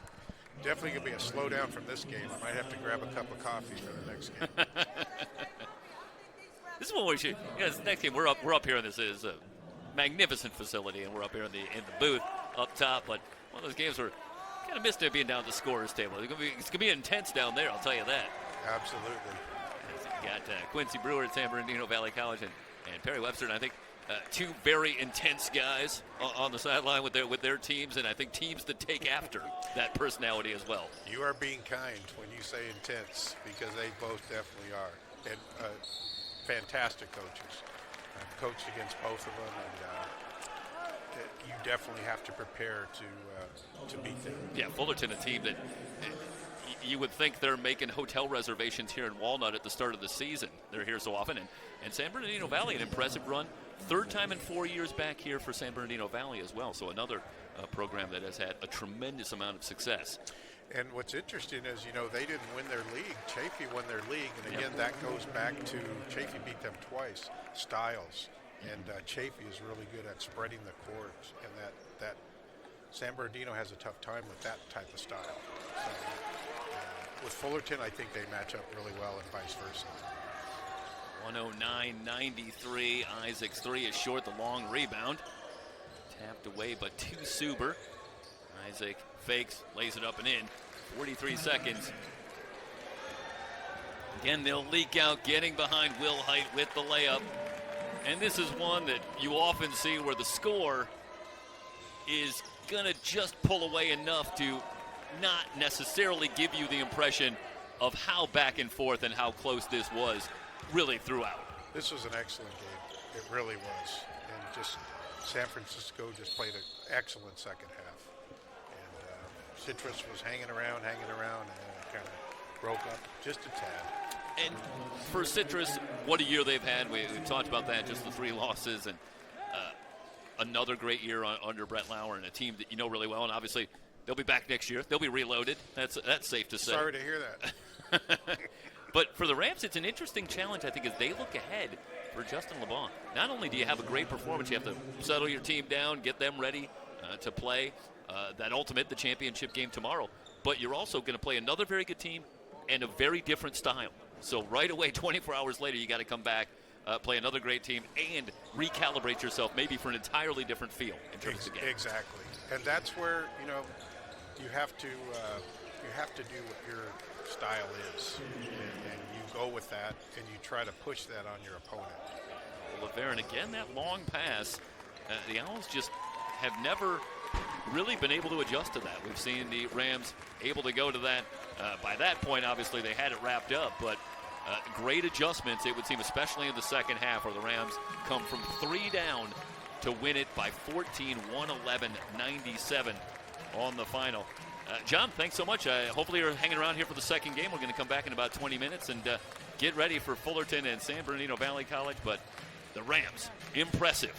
definitely going to be a slowdown from this game. I might have to grab a cup of coffee for the next game. This is what we should. This next game, we're up here, and this is a magnificent facility, and we're up here in the booth up top. But one of those games where kind of missed it being down at the scorer's table. It's gonna be intense down there. I'll tell you that. Absolutely. You got Quincy Brewer at San Bernardino Valley College and Perry Webster, and I think two very intense guys on the sideline with their teams, and I think teams that take after that personality as well. You are being kind when you say intense, because they both definitely are. And fantastic coaches. I've coached against both of them, and you definitely have to prepare to beat them. Yeah, Fullerton, a team that you would think they're making hotel reservations here in Walnut at the start of the season. They're here so often. And San Bernardino Valley, an impressive run. Third time in 4 years back here for San Bernardino Valley as well. So another program that has had a tremendous amount of success. And what's interesting is, they didn't win their league. Chaffee won their league. And again, that goes back to Chaffee beat them twice, Styles. And Chaffee is really good at spreading the court. And that San Bernardino has a tough time with that type of style. So, with Fullerton, I think they match up really well, and vice versa. 109-93. Isaac's three is short. The long rebound. Tapped away, but to Suber. Isaac fakes, lays it up and in. 43 seconds. Again, they'll leak out, getting behind Will Height with the layup. And this is one that you often see where the score is going to just pull away enough to not necessarily give you the impression of how back and forth and how close this was really throughout. This was an excellent game. It really was. And just San Francisco just played an excellent second half. And Citrus was hanging around, and then it kind of broke up just a tad. And for Citrus, what a year they've had. We've talked about that, just the 3 losses, and another great year under Brett Lauer, and a team that you know really well. And obviously, they'll be back next year. They'll be reloaded. That's safe to say. Sorry to hear that. But for the Rams, it's an interesting challenge, I think, as they look ahead for Justin LeBon. Not only do you have a great performance, you have to settle your team down, get them ready to play the championship game tomorrow. But you're also going to play another very good team and a very different style. So right away, 24 hours later, you got to come back, play another great team, and recalibrate yourself maybe for an entirely different feel in terms of the game. Exactly. And that's where, you have to do what your style is. And you go with that, and you try to push that on your opponent. LeVere, and again, that long pass, the Owls just have never really been able to adjust to that. We've seen the Rams able to go to that. By that point, obviously, they had it wrapped up, but great adjustments, it would seem, especially in the second half, where the Rams come from 3 down to win it by 14, 111-97 on the final. John, thanks so much. Hopefully you're hanging around here for the second game. We're going to come back in about 20 minutes and get ready for Fullerton and San Bernardino Valley College. But the Rams, impressive,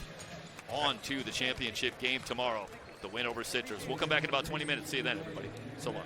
on to the championship game tomorrow, the win over Citrus. We'll come back in about 20 minutes. See you then, everybody. So long.